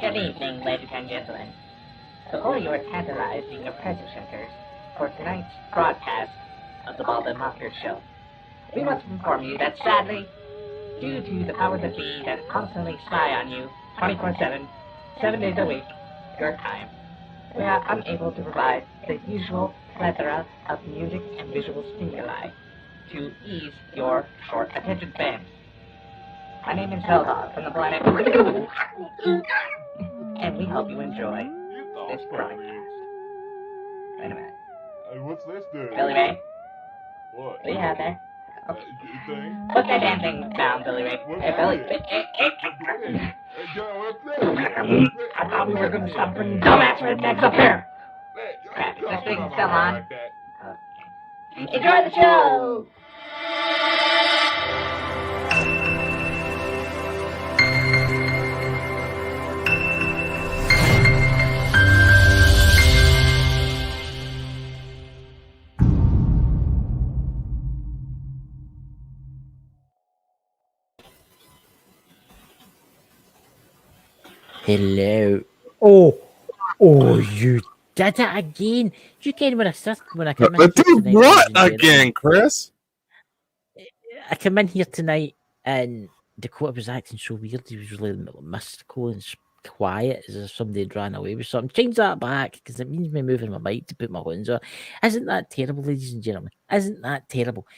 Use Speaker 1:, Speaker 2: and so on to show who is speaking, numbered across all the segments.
Speaker 1: Good evening, ladies and gentlemen. Before you are tantalized in your pleasure centers for tonight's broadcast of the Bonkers show, we must inform you that sadly, due to the powers that be that constantly spy on you 24/7, 7 days a week, your time, we are unable to provide the usual plethora of music and visual stimuli to ease your short attention spans. My name is Hellhog from the planet, and we hope you enjoy this broadcast. Wait a minute.
Speaker 2: Hey, what's this do?
Speaker 1: Billy Ray?
Speaker 2: What?
Speaker 1: What do you have there?
Speaker 2: Thing?
Speaker 1: Put that damn thing down, Billy Ray.
Speaker 2: What's
Speaker 1: Hey, Billy.
Speaker 2: this? What's this?
Speaker 1: I thought we were going to stop bringing dumbass rednecks up here. Crap, this thing's still on. Okay. Enjoy the show!
Speaker 3: Hello. You did it again. You came when I come in.
Speaker 2: But did what again, Chris?
Speaker 3: I come in here tonight and Dakota was acting so weird. He was really mystical and quiet, as if somebody had ran away with something. Change that back, because it means me moving my mic to put my horns on. Isn't that terrible, ladies and gentlemen? Isn't that terrible?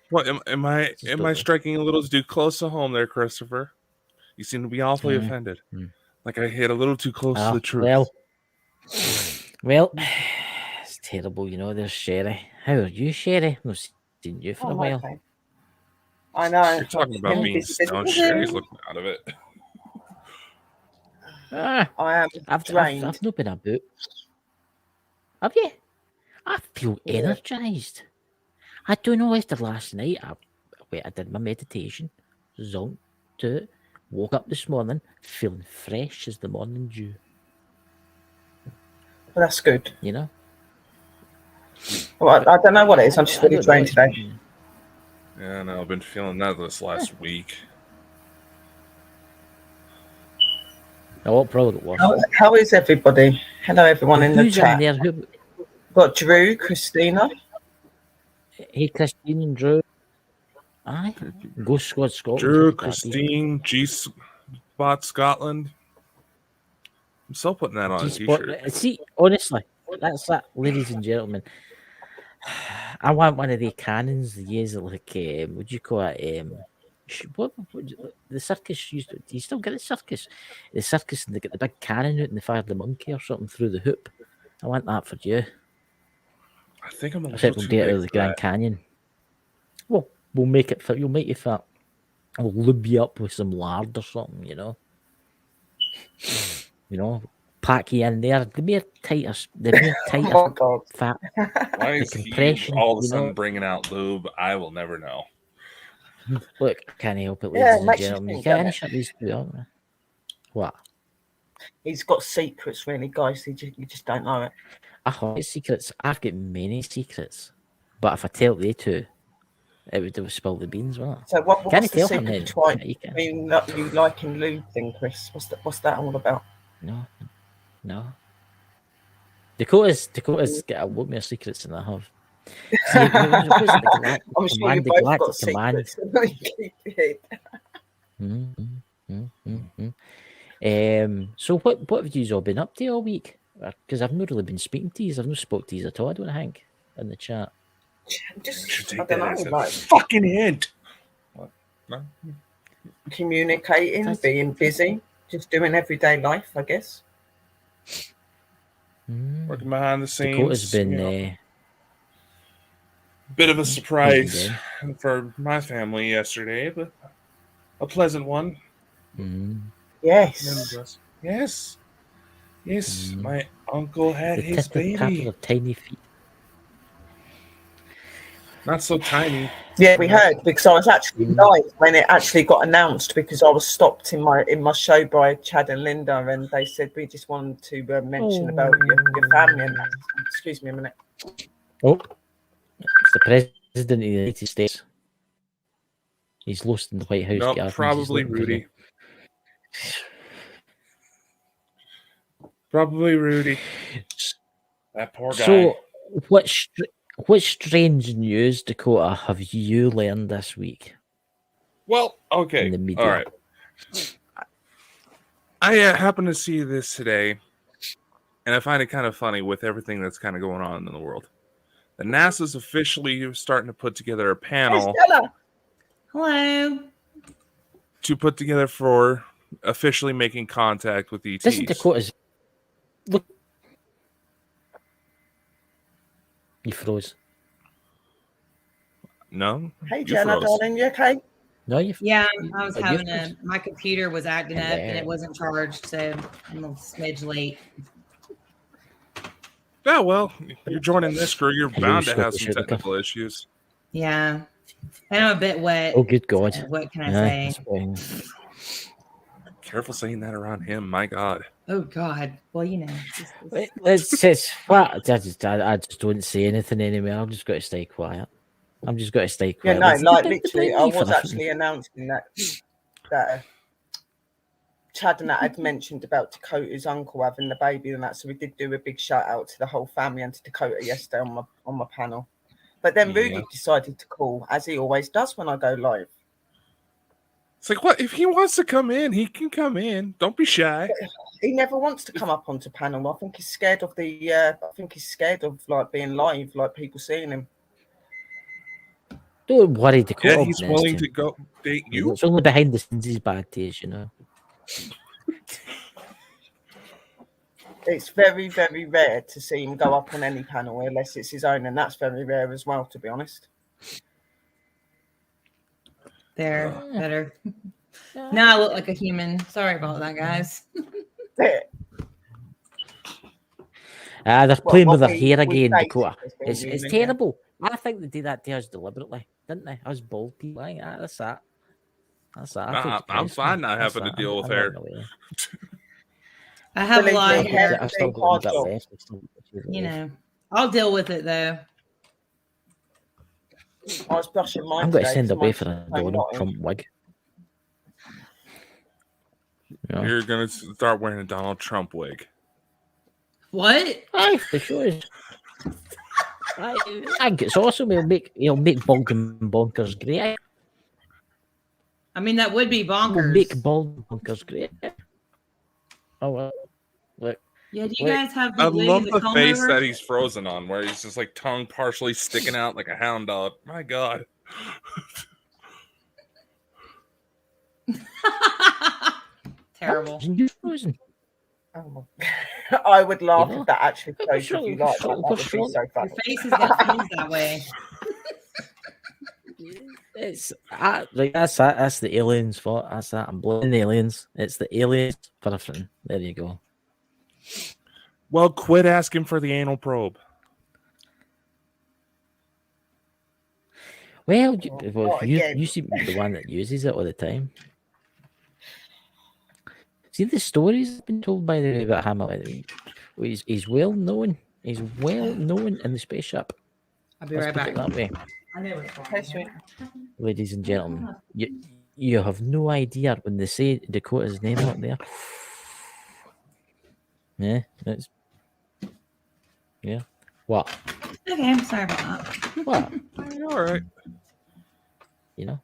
Speaker 2: What am I striking a little too close to home there, Christopher? You seem to be awfully offended. Like I hit a little too close to the truth.
Speaker 3: Well, it's terrible, you know. There's Sherry. How are you, Sherry? I've seen you for a while.
Speaker 4: Okay. I know.
Speaker 2: You're talking about being stoned. Sherry's looking out of it.
Speaker 4: I am drained.
Speaker 3: I've not been about. Have you? I feel energized. I don't know after last night. I did my meditation, zonked to it, woke up this morning feeling fresh as the morning dew.
Speaker 4: Well, that's good.
Speaker 3: You know?
Speaker 4: Well, I don't know what it is. I'm just really drained today.
Speaker 2: Yeah, no, I've been feeling that this last week.
Speaker 3: Oh, probably it was.
Speaker 4: How is everybody? Hello, everyone in the
Speaker 3: Who's
Speaker 4: chat.
Speaker 3: in there?
Speaker 4: Got Drew, Christina.
Speaker 3: Hey, Christine and Drew. Aye. Go Squad Scotland.
Speaker 2: Drew, Christine, G-Spot Scotland. I'm still putting that on a t-shirt.
Speaker 3: See, honestly, that's that, ladies and gentlemen. I want one of the cannons. The years like, what do you call it? What the circus used to? Do you still get the circus? The circus, and they get the big cannon out and they fire the monkey or something through the hoop. I want that for you.
Speaker 2: I think I'm a
Speaker 3: little too big for the Grand Canyon. Well, we'll make it fit. You'll make you fat. We'll lube you up with some lard or something, you know. You know, pack you in there. The more tighter fat.
Speaker 2: Why is he all of a sudden bringing out lube? I will never know.
Speaker 3: Look, I can't help it, ladies and gentlemen. You can't shut these two up. What?
Speaker 4: He's got secrets, really, guys. You just don't know it.
Speaker 3: I have secrets. I've got many secrets. But if I tell they two, it would spill the beans, wouldn't it?
Speaker 4: So what's the
Speaker 3: tell
Speaker 4: secret between you liking lube thing, Chris? What's that all about?
Speaker 3: No. Dakota's got a lot more secrets than I have. See,
Speaker 4: I'm sure you both got secrets.
Speaker 3: So what have you all been up to all week? Because I've not really been speaking to you. I've not spoke to you at all, I don't think, in the chat.
Speaker 4: I don't know,
Speaker 2: fucking hint. What? No?
Speaker 4: Communicating, being busy, just doing everyday life, I guess.
Speaker 2: Working behind the scenes.
Speaker 3: Dakota's been
Speaker 2: bit of a surprise for my family yesterday, but a pleasant one.
Speaker 4: Yes.
Speaker 2: Yes. My uncle had his baby.
Speaker 3: Of tiny feet.
Speaker 2: Not so tiny.
Speaker 4: Yeah, we heard, because I was actually live when it actually got announced, because I was stopped in my show by Chad and Linda, and they said we just wanted to mention about your family. And excuse me a minute.
Speaker 3: Oh, it's the President of the United States. He's lost in the White House.
Speaker 2: Nope, probably Rudy. Probably Rudy. That poor guy.
Speaker 3: So, what strange news, Dakota, have you learned this week?
Speaker 2: Well, okay.
Speaker 3: In the media?
Speaker 2: All right. I happened to see this today, and I find it kind of funny with everything that's kind of going on in the world. The NASA's officially starting to put together a panel.
Speaker 5: Hello.
Speaker 2: To put together for officially making contact with ETs.
Speaker 3: Isn't Dakota's... Look. You froze.
Speaker 2: No?
Speaker 4: Hey, Jenna, darling, you okay?
Speaker 3: No, you.
Speaker 5: Yeah, I was having my computer was acting up and it wasn't charged, so I'm a smidge late.
Speaker 2: Yeah, well, you're joining this crew. You're bound to have some technical issues.
Speaker 5: Yeah, and I'm a bit wet.
Speaker 3: Oh, good God!
Speaker 5: So what can I say?
Speaker 2: Careful saying that around him. My God.
Speaker 5: Oh God. Well, you know.
Speaker 3: It's well, I just don't say anything anymore. I'm just going to stay quiet.
Speaker 4: Yeah, no, like literally, I was actually announcing that Chad and that had mentioned about Dakota's uncle having the baby and that, so we did do a big shout out to the whole family and to Dakota yesterday on my panel. But then Rudy decided to call, as he always does when I go live.
Speaker 2: It's like, what? If he wants to come in, he can come in. Don't be shy.
Speaker 4: He never wants to come up onto panel. I think he's scared of like being live, like people seeing him.
Speaker 3: Don't worry, Dakota.
Speaker 2: Yeah, he's willing to go date you.
Speaker 3: It's only behind the scenes his bad days, you know.
Speaker 4: It's very, very rare to see him go up on any panel unless it's his own, and that's very rare as well, to be honest.
Speaker 5: There, better. Now I look like a human. Sorry about that, guys.
Speaker 3: They're playing with their hair again, Dakota. It's terrible. I think they did that to us deliberately, didn't they? Us bald people. That's that.
Speaker 2: I'm fine not having to deal with hair.
Speaker 5: I have a lot of hair.
Speaker 3: I've still got that left.
Speaker 5: You know, I'll deal with it though.
Speaker 4: I was brushing mine.
Speaker 3: I'm going to send away for a Donald Trump wig.
Speaker 2: Yeah. You're going to start wearing a Donald Trump wig.
Speaker 5: What?
Speaker 3: Aye, for sure. I think it's awesome. He'll make bonkers great.
Speaker 5: I mean, that would be bonkers.
Speaker 3: We'll make bonkers great. Oh well. Look.
Speaker 5: Yeah, do you guys have?
Speaker 2: I love the face that he's frozen on, where he's just like tongue partially sticking out like a hound dog. My God.
Speaker 5: Terrible.
Speaker 3: You frozen?
Speaker 4: Oh my. I would laugh if that actually shows if you like that. That would be so funny.
Speaker 5: Your face is gonna that way.
Speaker 3: It's like that's the aliens' fault. That's that. I'm blaming the aliens. It's the aliens for everything. There you go.
Speaker 2: Well, quit asking for the anal probe.
Speaker 3: Well, you seem to be the one that uses it all the time. See the stories been told by the way about him. He's well known. He's well known in the spaceship.
Speaker 5: I'll be right back.
Speaker 3: That way.
Speaker 4: Okay,
Speaker 3: ladies and gentlemen, you have no idea when they say Dakota's name out there. Yeah, what?
Speaker 5: Okay, I'm sorry about that.
Speaker 3: What?
Speaker 2: All right.
Speaker 3: You know.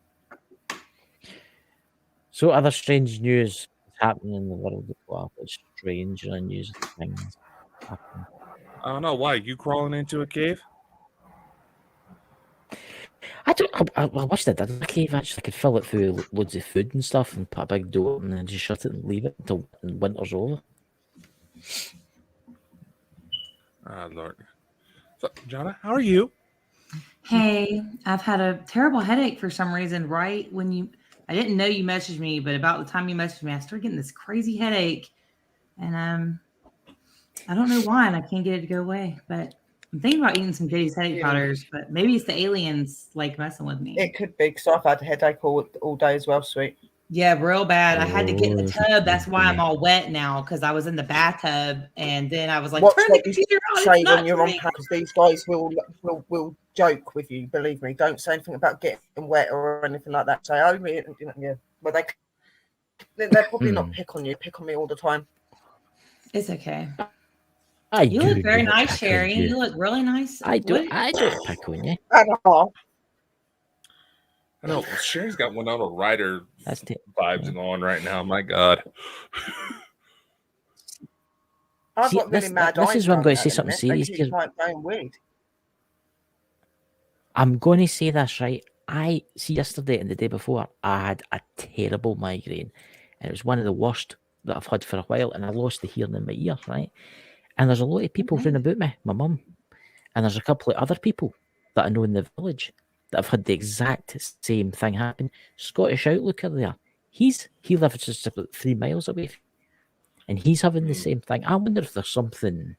Speaker 3: So, other strange news happening in the world as well. It's strange and unusual things happening.
Speaker 2: I don't know why. You crawling into a cave?
Speaker 3: I wish I did a cave. Actually, I could fill it full of loads of food and stuff, and put a big door and then just shut it and leave it until winter's over.
Speaker 2: Ah, Lord. So, Jonna, how are you?
Speaker 5: Hey, I've had a terrible headache for some reason. Right when I didn't know you messaged me, but about the time you messaged me, I started getting this crazy headache, and I don't know why, and I can't get it to go away. But I'm thinking about eating some Diddy's headache powders, but maybe it's the aliens like messing with me.
Speaker 4: It could be because I've had a headache all day as well, sweet.
Speaker 5: Yeah, real bad. I had to get in the tub. That's why I'm all wet now, because I was in the bathtub, and then I was like,
Speaker 4: "What
Speaker 5: turn the computer on."
Speaker 4: Say when you're on because these guys will joke with you. Believe me, don't say anything about getting wet or anything like that. Say, "Oh, yeah," but they're probably not pick on you. Pick on me all the time.
Speaker 5: It's okay.
Speaker 3: You
Speaker 5: look very nice, Sherry. You look really nice.
Speaker 3: I don't pick on you.
Speaker 4: I know.
Speaker 2: I know Sherry's got one out of Ryder vibes on right now. My God.
Speaker 4: I've got really mad
Speaker 3: this is where I'm going to say something serious. I'm going to say this, right? I see yesterday and the day before, I had a terrible migraine. And it was one of the worst that I've had for a while. And I lost the hearing in my ear, right? And there's a lot of people round about me, my mum. And there's a couple of other people that I know in the village that have had the exact same thing happen. Scottish Outlooker there. He lives just about 3 miles away. And he's having the same thing. I wonder if there's something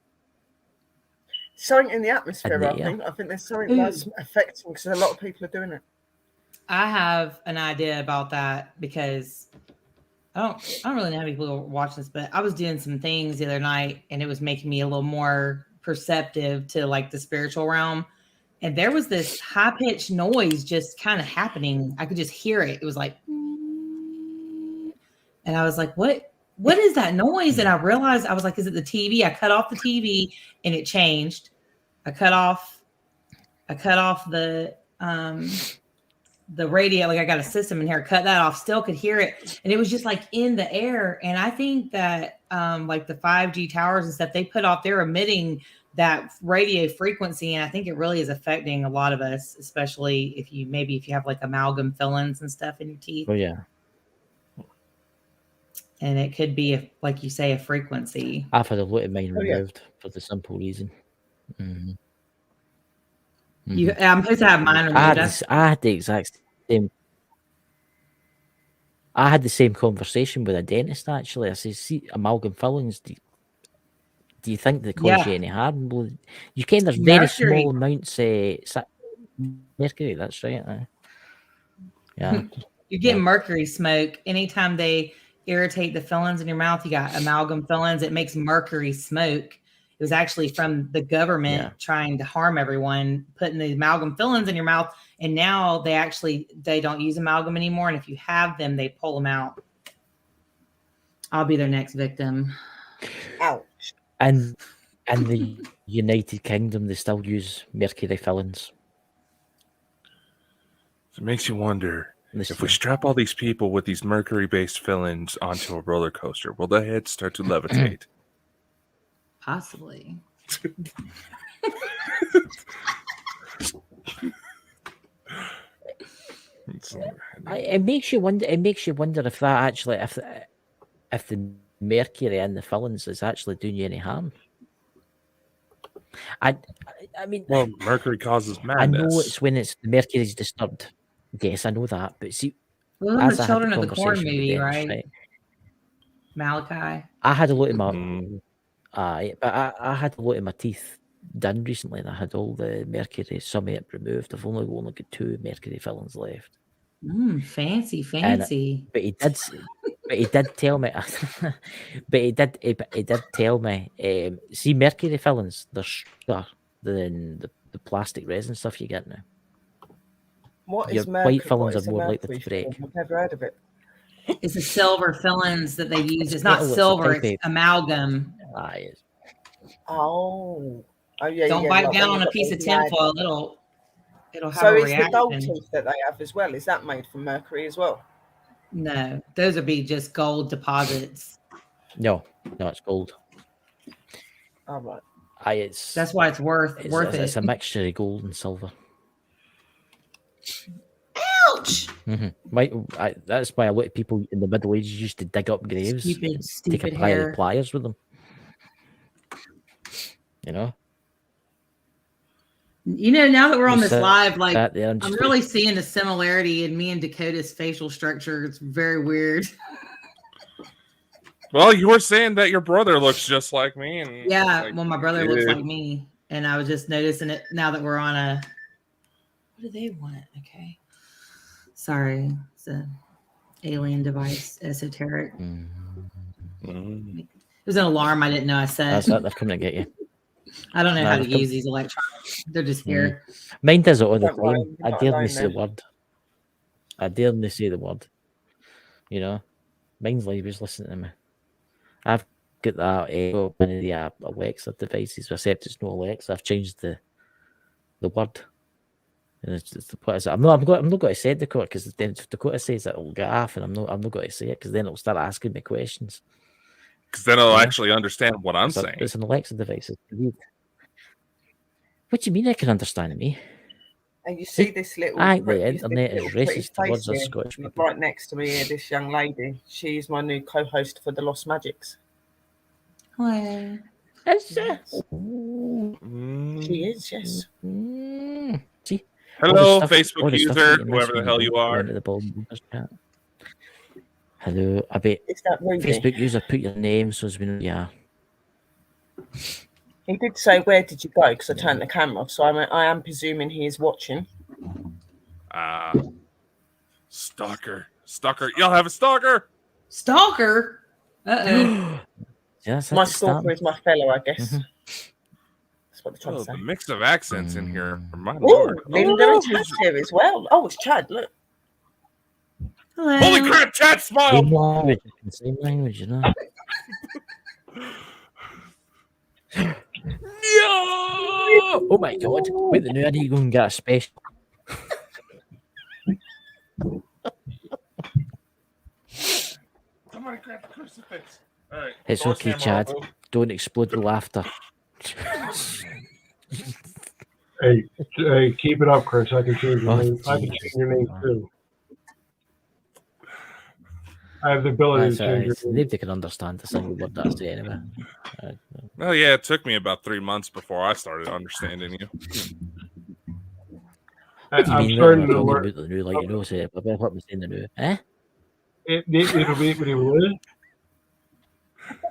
Speaker 4: in the atmosphere, I think there's something that's affecting because a lot of people are doing it.
Speaker 5: I have an idea about that because I don't really know how many people watch this, but I was doing some things the other night and it was making me a little more perceptive to like the spiritual realm. And there was this high-pitched noise just kind of happening. I could just hear it. It was like, and I was like, what is that noise? And I realized, I was like, is it the TV? I cut off the TV and it changed. I cut off the radio. Like I got a system in here, cut that off, still could hear it. And it was just like in the air. And I think that like the 5G towers and stuff they put off, they're emitting that radio frequency. And I think it really is affecting a lot of us, especially if you have like amalgam fillings and stuff in your teeth.
Speaker 3: Oh yeah.
Speaker 5: And it could be, like you say, a frequency.
Speaker 3: I've had a lot of mine removed for the simple reason.
Speaker 5: I'm supposed to have mine removed.
Speaker 3: I had the exact same. I had the same conversation with a dentist actually. I said, "See, amalgam fillings. Do you think they cause you any harm?" Well, you can. There's very small amounts. Mercury. That's right. Yeah.
Speaker 5: You're getting mercury smoke anytime they irritate the fillings in your mouth. You got amalgam fillings. It makes mercury smoke. It was actually from the government trying to harm everyone, putting the amalgam fillings in your mouth. And now they don't use amalgam anymore. And if you have them, they pull them out. I'll be their next victim.
Speaker 4: Ouch.
Speaker 3: And in the United Kingdom, they still use mercury fillings.
Speaker 2: It makes you wonder, if we strap all these people with these mercury-based fillings onto a roller coaster, will their heads start to levitate?
Speaker 5: Possibly.
Speaker 3: It makes you wonder. It makes you wonder if that actually, if the mercury in the fillings is actually doing you any harm. I mean,
Speaker 2: well, mercury causes madness.
Speaker 3: I know it's when the mercury is disturbed. Yes, I know that. But see,
Speaker 5: as the Children of the Corn movie, right? Malachi.
Speaker 3: I had a lot of my. But I had a lot of my teeth done recently, and I had all the mercury, some of it removed. I've only got 2 mercury fillings left.
Speaker 5: Fancy.
Speaker 3: But he did tell me. But he did tell me. See, mercury fillings, they're stronger than the plastic resin stuff you get now.
Speaker 4: What
Speaker 3: Your
Speaker 4: is mercury?
Speaker 3: White fillings are more likely to break.
Speaker 4: I've never heard of it.
Speaker 5: It's the silver fillings that they use. It's not silver, it's amalgam.
Speaker 4: Oh, yeah.
Speaker 5: Don't bite down on a piece of tinfoil. It'll have a reaction. So is the
Speaker 4: gold tooth that they have as well? Is that made from mercury as well?
Speaker 5: No, those would be just gold deposits.
Speaker 3: No, it's gold.
Speaker 4: All right.
Speaker 5: That's why it's worth it.
Speaker 3: It's a mixture of gold and silver.
Speaker 5: Ouch!
Speaker 3: That's why a lot of people in the Middle Ages used to dig up graves,
Speaker 5: stupid
Speaker 3: take a pair of pliers with them. You know,
Speaker 5: now that we're on this live, like
Speaker 3: I'm
Speaker 5: really seeing a similarity in me and Dakota's facial structure. It's very weird.
Speaker 2: Well, you were saying that your brother looks just like me, and
Speaker 5: my brother looks like me, and I was just noticing it now that we're on a. What do they want? Okay. Sorry. It's an alien device, esoteric. It was an alarm I didn't know I set.
Speaker 3: They're coming to get you.
Speaker 5: I don't know how to use these electronics. They're just here.
Speaker 3: Mine does it all the time. I dare me say the word. You know? Mine's like, just listening to me. I've got that one of the Alexa devices, except it's not Alexa. I've changed the word. And it's what is it? I'm not going to say it, Dakota, because then if Dakota says it, it'll get off, and I'm not going to say it because then it'll start asking me questions.
Speaker 2: Because then I'll actually understand what I'm saying.
Speaker 3: It's an Alexa device. What do you mean I can understand me?
Speaker 4: And you see this little...
Speaker 3: the internet is racist towards us Scottish people.
Speaker 4: Right next to me here, this young lady. She's my new co-host for the Lost Magics.
Speaker 5: Hello.
Speaker 3: Is
Speaker 4: She is, yes.
Speaker 3: See?
Speaker 2: Hello, Facebook user, whoever the hell you are.
Speaker 3: Hello, I bet
Speaker 4: Is that Ruby?
Speaker 3: Facebook user, put your name so as we know. Yeah.
Speaker 4: He did say, "Where did you go?" Because I turned the camera off, so I am presuming he is watching.
Speaker 2: Stalker. Y'all have a stalker.
Speaker 5: Stalker. Uh-oh.
Speaker 4: My stalker is my fellow, I guess. That's what they're trying to say.
Speaker 2: The mix of accents in here. My
Speaker 4: Oh,
Speaker 2: lord.
Speaker 4: Linda and Chad's here as well. Oh, it's Chad. Look.
Speaker 5: Hello.
Speaker 2: Holy crap! Chad smiled.
Speaker 3: Same language, you know. No! Oh my god! Wait, the new I need to go and get a special.
Speaker 2: Somebody grab the crucifix. All right.
Speaker 3: It's okay, Chad. Don't explode with laughter.
Speaker 6: Hey, keep it up, Chris. I can change your name. I can change your name too. I have the ability to change your name.
Speaker 3: Nobody can understand the single word that I say anyway.
Speaker 2: Well, yeah, it took me about 3 months before I started understanding you.
Speaker 3: What do you mean?
Speaker 6: Starting to
Speaker 3: talking
Speaker 6: learn.
Speaker 3: about the new, like you know, say what was in the new, eh?
Speaker 6: It'll be what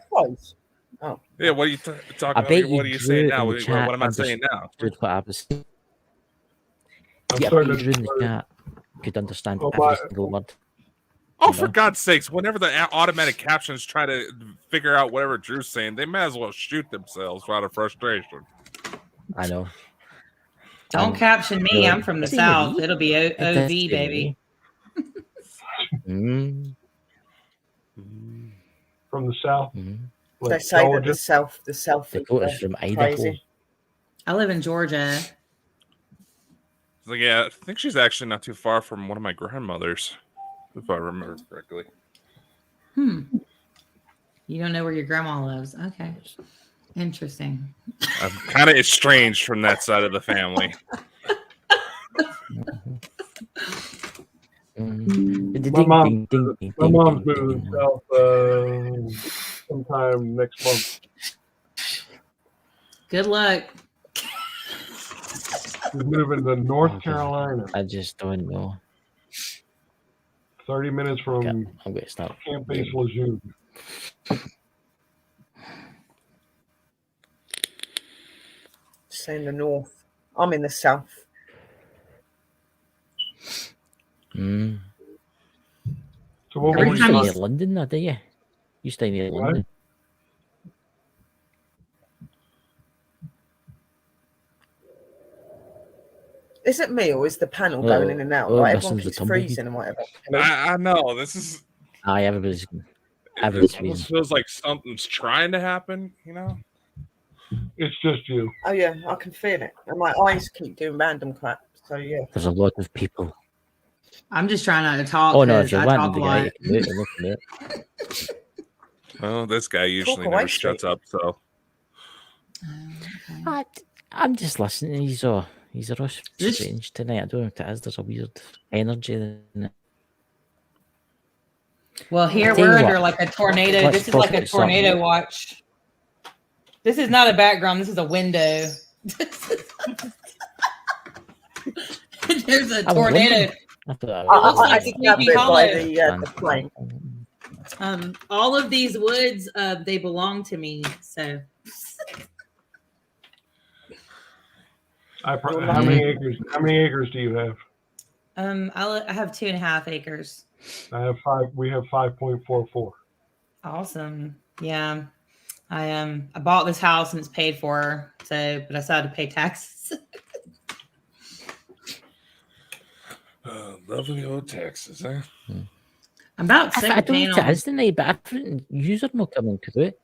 Speaker 4: Close. Oh.
Speaker 2: Yeah, what are you talking about? What are you saying now? What am I saying now?
Speaker 3: What I was saying.
Speaker 6: I'm
Speaker 3: Yeah,
Speaker 6: starting
Speaker 3: but
Speaker 6: to
Speaker 3: you in the chat could understand
Speaker 6: Oh,
Speaker 3: every
Speaker 6: my-
Speaker 3: single word.
Speaker 2: Oh, for God's sakes, whenever the automatic captions try to figure out whatever Drew's saying, they might as well shoot themselves out of frustration.
Speaker 3: I know.
Speaker 5: Don't caption me.
Speaker 3: no,
Speaker 5: I'm from the
Speaker 3: see
Speaker 5: South.
Speaker 3: me.
Speaker 5: It'll be
Speaker 3: It does
Speaker 5: OV,
Speaker 3: say
Speaker 5: baby.
Speaker 3: me.
Speaker 6: from the south.
Speaker 4: They
Speaker 6: Like
Speaker 4: say that
Speaker 6: Georgia.
Speaker 4: the South
Speaker 3: Dakota's
Speaker 4: is
Speaker 3: from Idaho.
Speaker 4: crazy.
Speaker 5: I live in Georgia.
Speaker 2: So, yeah, I think she's actually not too far from one of my grandmothers, if I remember correctly.
Speaker 5: You don't know where your grandma lives. Okay. Interesting.
Speaker 2: I'm kind of estranged from that side of the family.
Speaker 6: My mom's moving south sometime next month.
Speaker 5: Good luck.
Speaker 6: She's moving to North Carolina.
Speaker 3: I just don't know.
Speaker 6: 30 minutes from
Speaker 3: I'm going to start.
Speaker 6: Camp Base Lejeune.
Speaker 4: Just in the north. I'm in the south.
Speaker 6: So what
Speaker 5: Every
Speaker 6: were
Speaker 3: You
Speaker 5: time
Speaker 3: stay
Speaker 5: you-
Speaker 3: near London, now, do you? You stay near
Speaker 6: What?
Speaker 3: London.
Speaker 4: Is it me or is the panel
Speaker 3: Oh,
Speaker 4: going in and out?
Speaker 3: oh,
Speaker 4: Like
Speaker 3: listen
Speaker 4: everyone
Speaker 3: to
Speaker 4: keeps
Speaker 3: tumbleweed.
Speaker 4: freezing and whatever.
Speaker 2: I know, this is...
Speaker 3: Aye, everybody's
Speaker 2: It
Speaker 3: freezing.
Speaker 2: almost feels like something's trying to happen, you know?
Speaker 6: It's just you.
Speaker 4: Oh yeah, I can feel it. And my eyes keep doing random crap. So yeah.
Speaker 3: There's a lot of people.
Speaker 5: I'm just trying not to talk.
Speaker 3: Oh no,
Speaker 5: 'cause
Speaker 3: if you
Speaker 5: I
Speaker 3: want
Speaker 5: talk
Speaker 3: to
Speaker 5: a
Speaker 3: get
Speaker 5: lot.
Speaker 3: out, you can do it and look at it.
Speaker 2: Well, this guy usually
Speaker 4: away,
Speaker 2: never shuts up, so...
Speaker 3: I'm just listening. He's all strange tonight. I don't know what it is. There's a weird energy in it.
Speaker 5: Well, here
Speaker 3: Tell you
Speaker 5: we're
Speaker 3: what,
Speaker 5: under like a tornado.
Speaker 3: let's
Speaker 5: This is
Speaker 3: talk
Speaker 5: like a
Speaker 3: about something.
Speaker 5: tornado watch. This is not a background. This is a window. There's a
Speaker 3: I was
Speaker 5: tornado.
Speaker 3: wondering. I thought
Speaker 4: I
Speaker 5: looks like
Speaker 4: think that
Speaker 5: Sleepy
Speaker 4: bit by
Speaker 5: Hollow.
Speaker 4: the plane.
Speaker 5: All of these woods, they belong to me. So
Speaker 6: How many acres? How many acres do you have?
Speaker 5: I have 2.5 acres.
Speaker 6: I have 5. We have 5.44.
Speaker 5: Awesome. Yeah. I bought this house and it's paid for, so but I still had to pay taxes.
Speaker 2: Lovely old Texas, eh?
Speaker 5: I'm about sick
Speaker 3: I
Speaker 5: of
Speaker 3: don't
Speaker 5: paying
Speaker 3: know if it
Speaker 5: on.
Speaker 3: is tonight, but I think user not coming through it.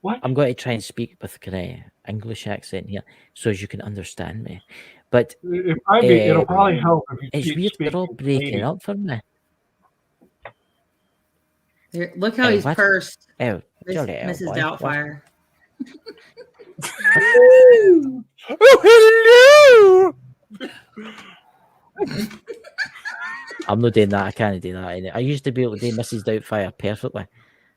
Speaker 6: What?
Speaker 3: I'm going to try and speak with an English accent here so as you can understand me. But
Speaker 6: It'll probably help if you
Speaker 3: it's
Speaker 6: keep
Speaker 3: weird
Speaker 6: speaking
Speaker 3: they're all breaking
Speaker 6: Canadian.
Speaker 3: up for me.
Speaker 5: Here, look how he's
Speaker 3: what?
Speaker 5: pursed,
Speaker 3: Oh,
Speaker 5: Mrs.
Speaker 3: boy.
Speaker 5: Doubtfire.
Speaker 2: Oh, hello!
Speaker 3: I'm not doing that. I can't do that. I used to be able to do Mrs. Doubtfire perfectly,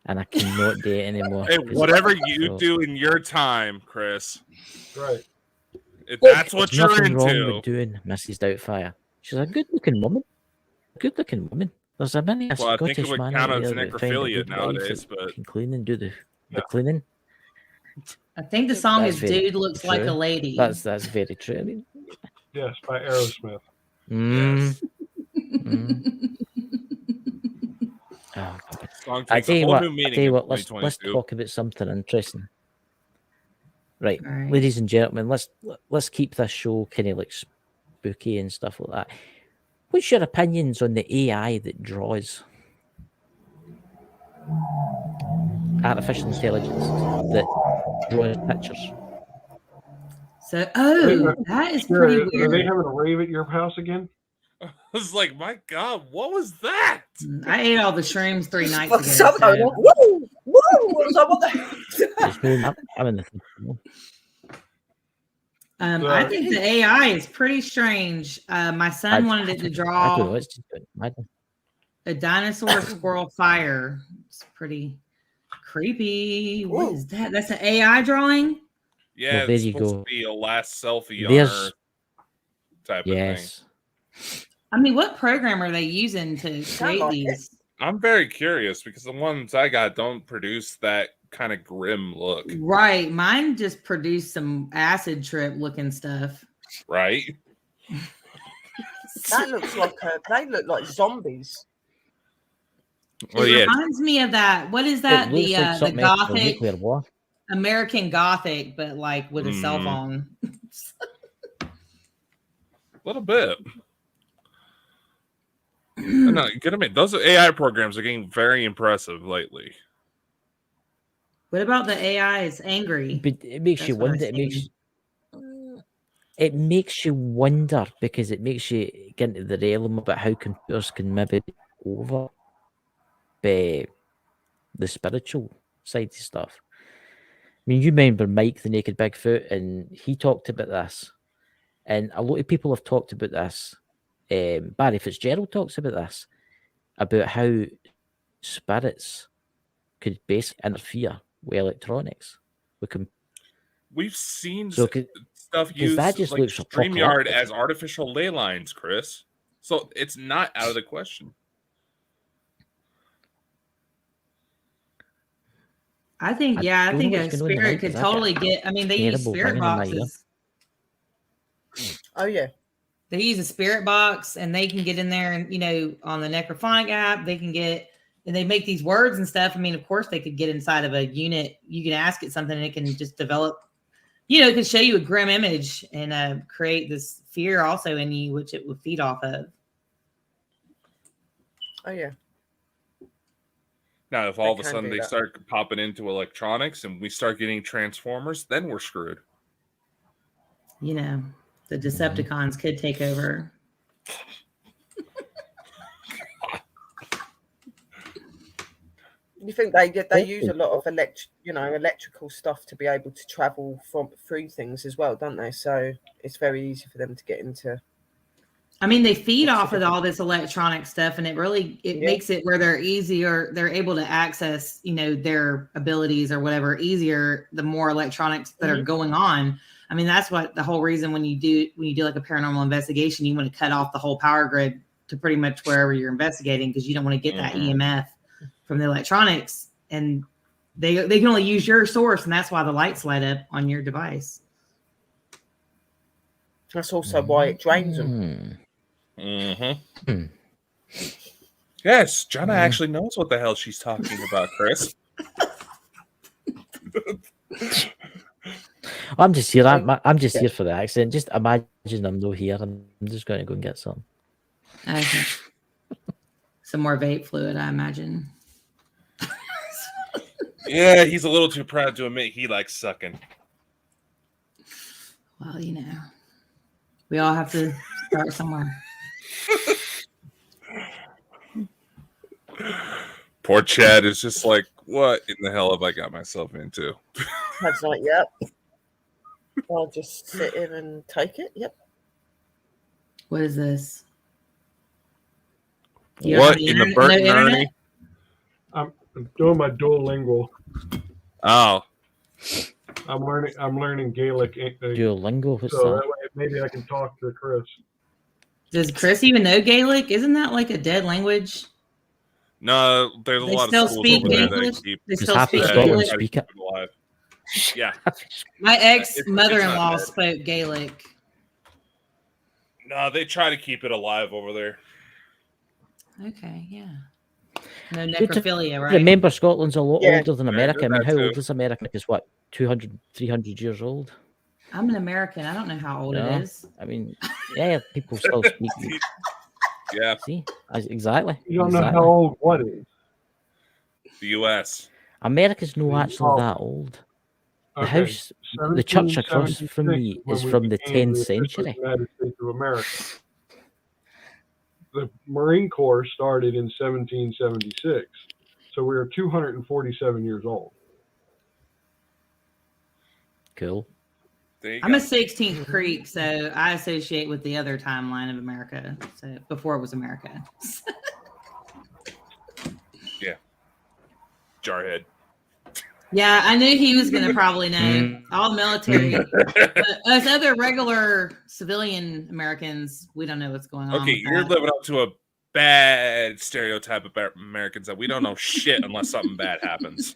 Speaker 3: and I cannot do it anymore.
Speaker 2: Hey, whatever you do in your time, Chris.
Speaker 6: Right.
Speaker 2: If that's what
Speaker 3: There's
Speaker 2: you're
Speaker 3: nothing
Speaker 2: into.
Speaker 3: wrong with doing Mrs. Doubtfire. She's a good-looking woman. Good-looking woman. There's a many
Speaker 2: Well, I think it
Speaker 3: Scottish
Speaker 2: would
Speaker 3: man
Speaker 2: count
Speaker 3: out
Speaker 2: as
Speaker 3: there that find a
Speaker 2: necrophilia
Speaker 3: good wife
Speaker 2: nowadays,
Speaker 3: that
Speaker 2: but
Speaker 3: can clean and do the
Speaker 6: Yeah.
Speaker 3: cleaning.
Speaker 5: I think the song
Speaker 3: That's
Speaker 5: is
Speaker 3: very
Speaker 5: "Dude Looks Like a
Speaker 3: true.
Speaker 5: Lady."
Speaker 3: That's very true. I mean,
Speaker 6: Yes, by Aerosmith.
Speaker 2: yes.
Speaker 3: Oh, God.
Speaker 2: Song
Speaker 3: I
Speaker 2: takes
Speaker 3: tell
Speaker 2: a
Speaker 3: you
Speaker 2: whole
Speaker 3: what.
Speaker 2: new
Speaker 3: I
Speaker 2: meaning
Speaker 3: tell you
Speaker 2: in
Speaker 3: what. Let's
Speaker 2: 2022.
Speaker 3: talk about something interesting. Right,
Speaker 5: All right.
Speaker 3: ladies and gentlemen, let's keep this show kind of like spooky and stuff like that. What's your opinions on the AI that draws? Artificial intelligence that draws pictures.
Speaker 5: So,
Speaker 6: Are
Speaker 5: that is pretty
Speaker 6: they
Speaker 5: weird.
Speaker 6: having a rave at your house again?
Speaker 2: I was like, my God, what was that?
Speaker 5: I ate all the shrooms 3 nights
Speaker 4: Well,
Speaker 5: ago.
Speaker 4: some
Speaker 5: So.
Speaker 4: go, woo, woo. I was like, what the
Speaker 3: It's me. I'm in the.
Speaker 5: I think the AI is pretty strange. My son wanted it to
Speaker 3: I don't
Speaker 5: draw
Speaker 3: know. It's just imagine.
Speaker 5: a dinosaur squirrel fire. It's pretty creepy. What is that? That's an AI drawing?
Speaker 2: Yeah,
Speaker 3: Well, there
Speaker 2: it's
Speaker 3: you
Speaker 2: supposed
Speaker 3: go.
Speaker 2: to be a last selfie
Speaker 3: There's-
Speaker 2: on Earth type of thing.
Speaker 3: Yes.
Speaker 5: I mean, what program are they using to create these?
Speaker 2: I'm very curious because the ones I got don't produce that kind of grim look,
Speaker 5: Right. Mine just produced some acid trip looking stuff.
Speaker 2: right?
Speaker 4: That looks like they look like zombies.
Speaker 2: Well,
Speaker 5: It
Speaker 2: yeah,
Speaker 5: reminds me of that. What is
Speaker 3: It
Speaker 5: that?
Speaker 3: looks like
Speaker 5: The
Speaker 3: something out of a
Speaker 5: Gothic,
Speaker 3: nuclear war.
Speaker 5: American Gothic, but like with a cell phone.
Speaker 2: a little bit. No, get them in. Those AI programs are getting very impressive lately.
Speaker 5: What about the AI? It's angry.
Speaker 3: But it makes you
Speaker 5: That's what I
Speaker 3: wonder. It makes you wonder because it makes you get into the realm about how computers can maybe take over the spiritual side of stuff. I mean, you remember Mike the Naked Bigfoot, and he talked about this, and a lot of people have talked about this. Barry Fitzgerald talks about this, about how spirits could basically interfere with electronics.
Speaker 2: We've seen
Speaker 3: So,
Speaker 2: stuff used
Speaker 3: that just
Speaker 2: like
Speaker 3: looks
Speaker 2: StreamYard
Speaker 3: apocalyptic.
Speaker 2: as artificial ley lines, Chris. So it's not out of the question.
Speaker 5: I think, I think a spirit could totally get. I mean, they use spirit boxes.
Speaker 4: Oh yeah,
Speaker 5: they use a spirit box, and they can get in there, and on the Necrophonic app, they can get, and they make these words and stuff. I mean, of course, they could get inside of a unit. You can ask it something, and it can just develop. It can show you a grim image and create this fear also in you, which it would feed off of.
Speaker 4: oh yeah.
Speaker 2: Now, if all of a sudden they start popping into electronics and we start getting Transformers, then we're screwed.
Speaker 5: The Decepticons could take over.
Speaker 4: You think they use a lot of electrical stuff to be able to travel through things as well, don't they? So it's very easy for them to get into.
Speaker 5: I mean, they feed off of all this electronic stuff, and it makes it where they're able to access, their abilities or whatever easier, the more electronics that are going on. I mean, that's what the whole reason when you do like a paranormal investigation, you want to cut off the whole power grid to pretty much wherever you're investigating, because you don't want to get that EMF from the electronics, and they can only use your source, and that's why the lights light up on your device.
Speaker 4: That's also why it drains them.
Speaker 2: Yes, Jonna actually knows what the hell she's talking about, Chris.
Speaker 3: I'm just here. I'm just here for the accent. Just imagine I'm not here. I'm just going to go and get some.
Speaker 5: Okay. Some more vape fluid, I imagine.
Speaker 2: Yeah, he's a little too proud to admit he likes sucking.
Speaker 5: Well, we all have to start somewhere.
Speaker 2: Poor Chad is just like, what in the hell have I got myself into?
Speaker 4: Chad's like, yep. I'll just sit in and take it. Yep.
Speaker 5: What is this?
Speaker 2: What in the Bert and Ernie?
Speaker 6: I'm doing my Duolingo.
Speaker 2: Oh.
Speaker 6: I'm learning Gaelic.
Speaker 3: Duolingo.
Speaker 6: So that way maybe I can talk to Chris.
Speaker 5: Does Chris even know Gaelic? Isn't that like a dead language?
Speaker 2: No, there's a lot of schools over there that keep.
Speaker 5: They still speak Gaelic.
Speaker 3: Speak it.
Speaker 2: Alive. Yeah.
Speaker 5: My ex-mother-in-law spoke Gaelic.
Speaker 2: No, they try to keep it alive over there.
Speaker 5: Okay, yeah. No necrophilia, right?
Speaker 3: Remember, Scotland's a lot older than
Speaker 2: Yeah,
Speaker 3: America. I mean, how
Speaker 2: too.
Speaker 3: old is America? It's what, 200, 300 years old?
Speaker 5: I'm an American. I don't know how old it is.
Speaker 3: I mean, yeah, people still speak.
Speaker 2: Yeah.
Speaker 3: See, exactly.
Speaker 6: You don't know how old what is?
Speaker 2: The U.S.
Speaker 3: America's not actually that old. The house, the church across from me is from the 10th century.
Speaker 6: United States of America. The Marine Corps started in 1776, so we are 247 years old.
Speaker 3: Cool.
Speaker 5: I'm a 16th Creek, so I associate with the other timeline of America. So before it was America.
Speaker 2: Yeah. Jarhead.
Speaker 5: Yeah, I knew he was going to probably know. All military. Us other regular civilian Americans, we don't know what's going on.
Speaker 2: Okay, you're living up to a bad stereotype about Americans that we don't know shit unless something bad happens.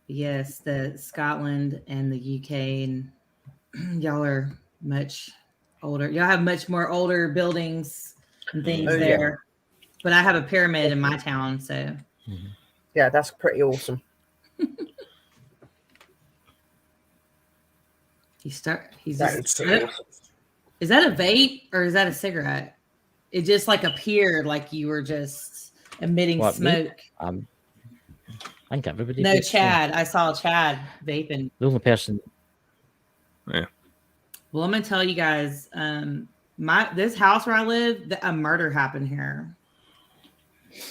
Speaker 5: Yes, the Scotland and the UK, and y'all are much older. Y'all have much more older buildings and things there. Yeah. But I have a pyramid in my town, so.
Speaker 4: Yeah, that's pretty awesome.
Speaker 5: Is that a vape or is that a cigarette? It just like appeared like you were just emitting smoke.
Speaker 3: I think everybody.
Speaker 5: No, Chad. I saw Chad vaping.
Speaker 3: The only person.
Speaker 2: Yeah.
Speaker 5: Well, I'm gonna tell you guys. This house where I live, a murder happened here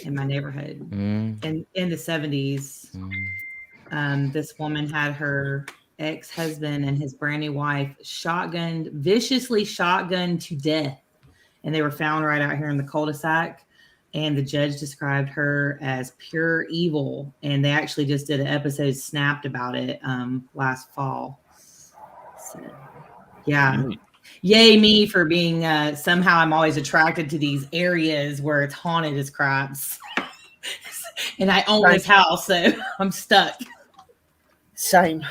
Speaker 5: in my neighborhood in the 70s. This woman had her ex-husband and his brand new wife viciously shotgunned to death, and they were found right out here in the cul-de-sac. And the judge described her as pure evil. And they actually just did an episode Snapped about it last fall. So, yeah. Yay me for being somehow I'm always attracted to these areas where it's haunted as craps. And I own this house, so I'm stuck.
Speaker 4: Same.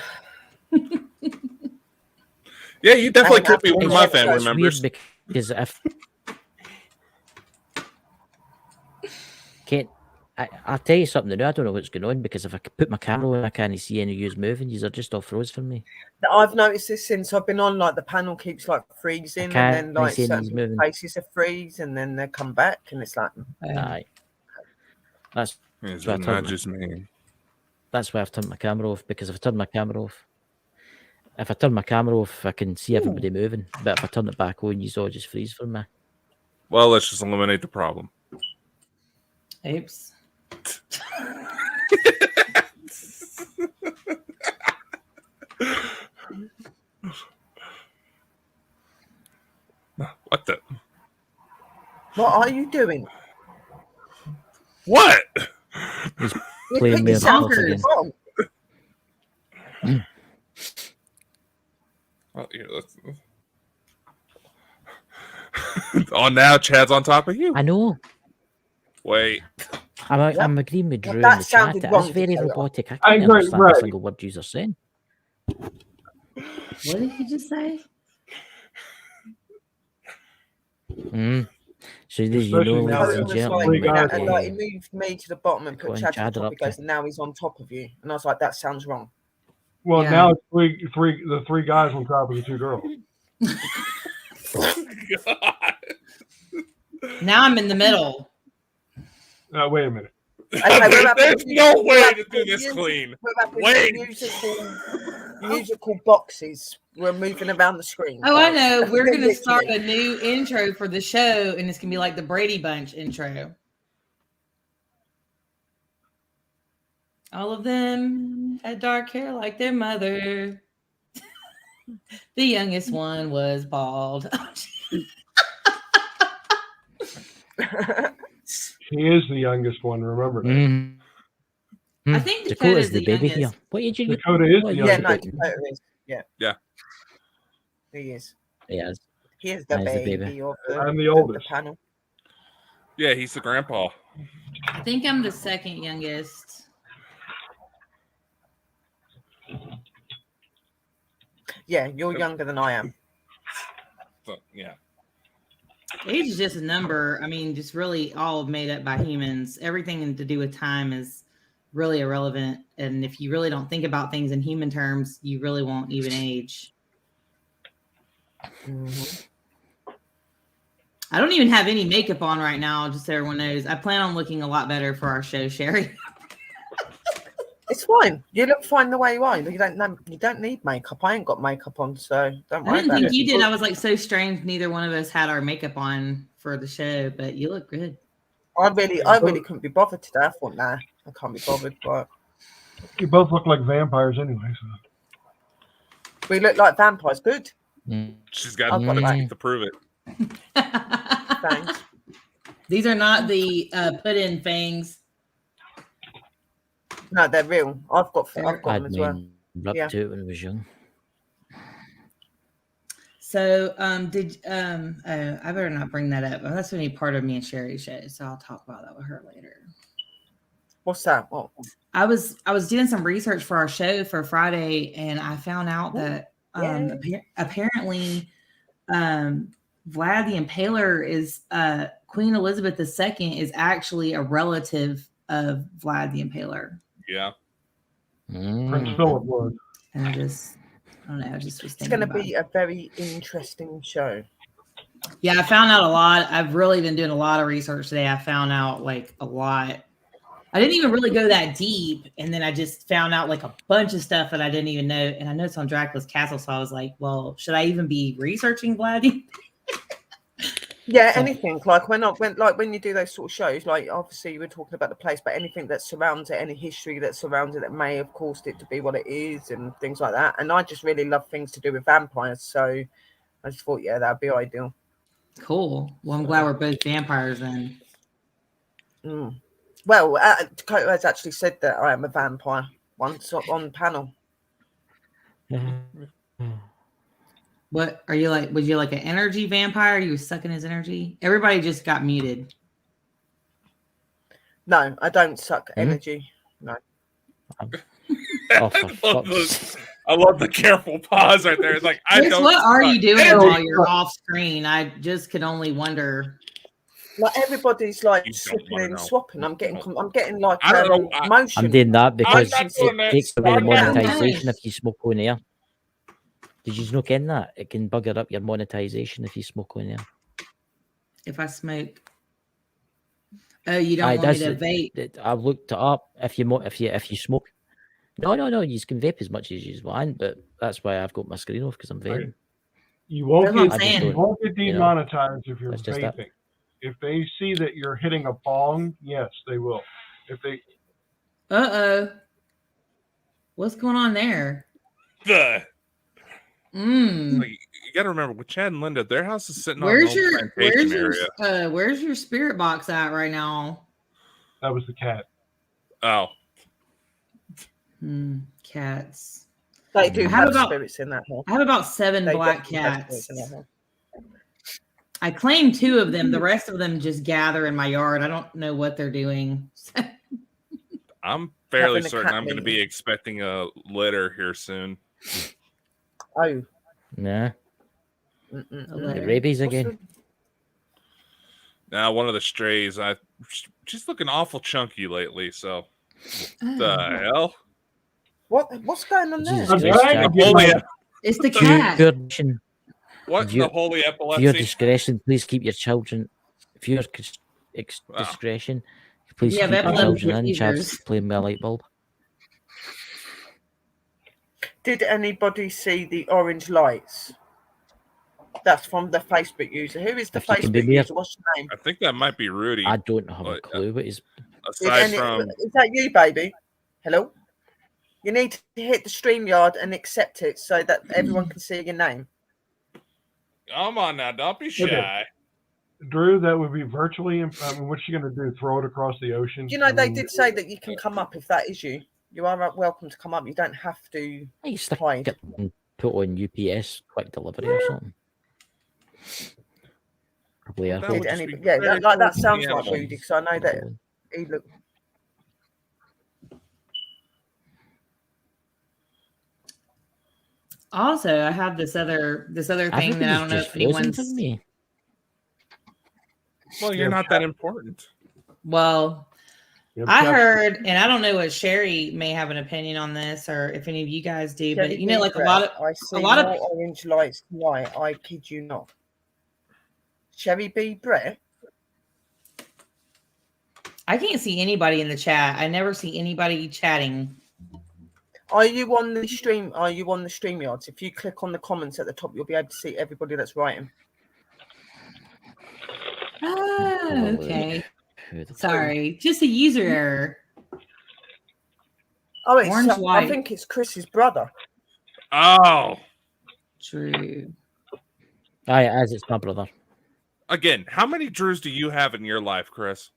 Speaker 2: Yeah, you definitely could be one of my family members.
Speaker 3: Because I'll tell you something new. I don't know what's going on because if I put my camera on, I can't see any of you moving. You're just all froze for me.
Speaker 4: I've noticed this since I've been on. Like the panel keeps like freezing, and then like certain places are freeze, and then they come back, and it's like.
Speaker 3: Aye. That's
Speaker 2: not just me.
Speaker 3: That's why I've turned my camera off, because if I turn my camera off, I can see everybody moving. But if I turn it back on, you all just freeze for me.
Speaker 2: Well, let's just eliminate the problem.
Speaker 5: Oops.
Speaker 2: What the?
Speaker 4: What are you doing?
Speaker 2: What?
Speaker 3: He's playing me again.
Speaker 2: Well, here, oh, now Chad's on top of you.
Speaker 3: I know.
Speaker 2: Wait.
Speaker 3: I'm agreeing with Drew in the chat. It's very robotic. I can't understand a single word you're saying.
Speaker 5: What did you just say?
Speaker 3: So you know, ladies and gentlemen,
Speaker 4: like he moved me to the bottom and put Chad on top. He goes, and now he's on top of you. And I was like, that sounds wrong.
Speaker 6: Well, now it's the three guys on top of the two girls.
Speaker 5: Now I'm in the middle.
Speaker 6: Wait a minute.
Speaker 2: There's no way to do this clean. Wait.
Speaker 4: Musical boxes were moving around the screen.
Speaker 5: Oh, I know. We're going to start a new intro for the show, and it's going to be like the Brady Bunch intro. All of them had dark hair like their mother. The youngest one was bald.
Speaker 6: He is the youngest one. Remember that.
Speaker 3: Mm-hmm.
Speaker 5: I think
Speaker 3: Dakota's the baby
Speaker 5: youngest.
Speaker 3: here. What age are you?
Speaker 6: Dakota is the youngest.
Speaker 4: Yeah, no, Dakota is. Yeah.
Speaker 2: Yeah.
Speaker 4: He is.
Speaker 3: Yes.
Speaker 4: He is the baby.
Speaker 6: I'm the oldest.
Speaker 4: The panel.
Speaker 2: Yeah, he's the grandpa.
Speaker 5: I think I'm the second youngest.
Speaker 4: Yeah, you're younger than I am.
Speaker 2: So, yeah.
Speaker 5: Age is just a number. I mean, just really all made up by humans. Everything to do with time is really irrelevant. And if you really don't think about things in human terms, you really won't even age.
Speaker 4: Mm-hmm.
Speaker 5: I don't even have any makeup on right now, just so everyone knows. I plan on looking a lot better for our show, Sherry.
Speaker 4: It's fine. You look fine the way you are. You don't need makeup. I ain't got makeup on, so don't worry
Speaker 5: I didn't
Speaker 4: about
Speaker 5: think
Speaker 4: it.
Speaker 5: you did. I was like so strange. Neither one of us had our makeup on for the show, but you look good.
Speaker 4: I really couldn't be bothered today. I thought, nah, I can't be bothered. But
Speaker 6: You both look like vampires anyway. So.
Speaker 4: we look like vampires. Good.
Speaker 2: She's got teeth to prove it.
Speaker 4: Thanks.
Speaker 5: These are not the put-in fangs.
Speaker 4: No, they're real. I've got them as well.
Speaker 3: Rubbed to it when I was young.
Speaker 5: So, I better not bring that up. That's only part of me and Sherry's show, so I'll talk about that with her later.
Speaker 4: What's that? What?
Speaker 5: I was doing some research for our show for Friday, and I found out that apparently Vlad the Impaler is Queen Elizabeth II is actually a relative of Vlad the Impaler.
Speaker 2: Yeah.
Speaker 6: Prince Philip was.
Speaker 5: And I don't know. I just was thinking
Speaker 4: It's going to
Speaker 5: about
Speaker 4: be a very interesting show.
Speaker 5: Yeah, I found out a lot. I've really been doing a lot of research today. I found out like a lot. I didn't even really go that deep. And then I just found out like a bunch of stuff that I didn't even know. And I know it's on Dracula's Castle. So I was like, well, should I even be researching Vlad?
Speaker 4: Yeah, anything like when you do those sort of shows, like obviously you were talking about the place, but anything that surrounds it, any history that surrounds it that may have caused it to be what it is, and things like that. And I just really love things to do with vampires, so I just thought, yeah, that'd be ideal.
Speaker 5: Cool. Well, I'm glad we're both vampires then.
Speaker 4: Well, Dakota has actually said that I am a vampire once on the panel.
Speaker 5: What are you like? Was you like an energy vampire? You were sucking his energy? Everybody just got muted.
Speaker 4: No, I don't suck energy. No.
Speaker 2: I love the careful pause right there. It's like,
Speaker 5: what are you doing while you're off screen? I just could only wonder.
Speaker 4: Like everybody's like slipping and swapping. I'm getting like motion.
Speaker 3: I'm doing that because it takes away the monetization if you smoke on air. Did you look in that? It can bugger up your monetization if you smoke on air.
Speaker 5: If I smoke, oh, you don't want me to vape?
Speaker 3: I've looked it up. If you smoke, no, you can vape as much as you want, but that's why I've got my screen off because I'm vaping.
Speaker 6: You won't get demonetized if you're vaping. If they see that you're hitting a bong, yes, they will. If they,
Speaker 5: what's going on there?
Speaker 2: Like, you got to remember with Chad and Linda, their house is sitting on the plantation area.
Speaker 5: Where's your spirit box at right now?
Speaker 6: That was the cat.
Speaker 2: Oh,
Speaker 5: cats.
Speaker 4: They do have spirits in that hole.
Speaker 5: I have about 7 black cats. I claim 2 of them. The rest of them just gather in my yard. I don't know what they're doing.
Speaker 2: I'm fairly certain I'm going to be expecting a litter here soon.
Speaker 4: Oh.
Speaker 3: Nah. Rabies again.
Speaker 2: Now, one of the strays, she's looking awful chunky lately, so the hell?
Speaker 4: What's going on there?
Speaker 5: It's the cat.
Speaker 2: What the holy epilepsy?
Speaker 3: For your discretion, please keep your children. For your discretion, Please
Speaker 5: Yeah,
Speaker 3: keep
Speaker 5: that's
Speaker 3: your children in.
Speaker 5: users.
Speaker 3: Chav's playing with a light bulb.
Speaker 4: Did anybody see the orange lights? That's from the Facebook user. Who is the Facebook user? What's your name?
Speaker 2: I think that might be Rudy.
Speaker 3: I don't have a clue what is.
Speaker 2: Aside from,
Speaker 4: is that you, baby? Hello. You need to hit the StreamYard and accept it so that everyone can see your name.
Speaker 2: Come on now, don't be shy.
Speaker 6: Okay. Drew, that would be virtually. I mean, what's she going to do? Throw it across the ocean?
Speaker 4: You know, they did say that you can come up if that is you. You are welcome to come up. You don't have to hide.
Speaker 3: Put on UPS quick delivery or something. Probably
Speaker 4: that sounds like Rudy because I know that he looked.
Speaker 5: Also, I have this other thing that I don't know if anyone's.
Speaker 2: Well, you're not that important.
Speaker 5: Well, I heard, and I don't know what Sherry may have an opinion on this, or if any of you guys do, but you know, like a lot of
Speaker 4: orange lights tonight. I kid you not. Sherry B. Brett.
Speaker 5: I can't see anybody in the chat. I never see anybody chatting.
Speaker 4: Are you on the stream? Are you on the StreamYards? If you click on the comments at the top, you'll be able to see everybody that's writing.
Speaker 5: Oh, okay. Sorry, just a user error.
Speaker 4: Oh, I think it's Chris's brother.
Speaker 2: Oh,
Speaker 5: true.
Speaker 3: As it's my brother.
Speaker 2: Again, how many Drews do you have in your life, Chris?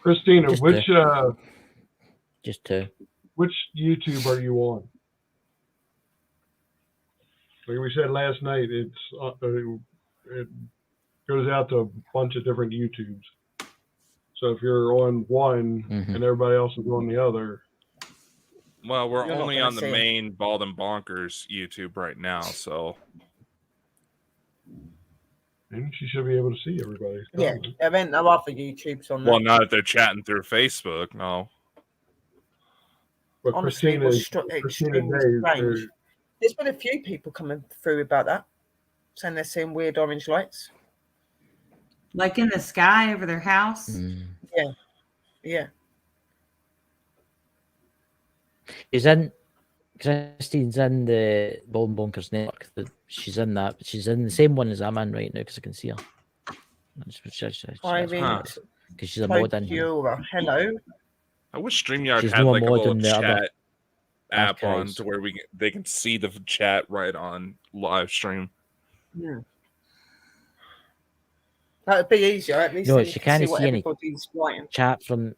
Speaker 6: Christina,
Speaker 3: just two.
Speaker 6: Which YouTube are you on? Like we said last night, it goes out to a bunch of different YouTubes. So if you're on one and everybody else is on the other.
Speaker 2: Well, we're only on the main Bald and Bonkers YouTube right now, so.
Speaker 6: Maybe she should be able to see everybody.
Speaker 4: Yeah, there ain't no other YouTubes on there.
Speaker 2: Well, not if they're chatting through Facebook, no.
Speaker 6: But
Speaker 4: honestly,
Speaker 6: Christina Days,
Speaker 4: there's been a few people coming through about that, saying they're seeing weird orange lights.
Speaker 5: Like in the sky over their house?
Speaker 4: Yeah.
Speaker 3: Christine's in the Bald and Bonkers network. She's in that. She's in the same one as I'm in right now because I can see her. Because she's a mod in here.
Speaker 4: Hello.
Speaker 2: I wish StreamYard had like a little chat app on to where they can see the chat right on live stream.
Speaker 4: Yeah. That would be easier. At least
Speaker 3: she can't see any chat from.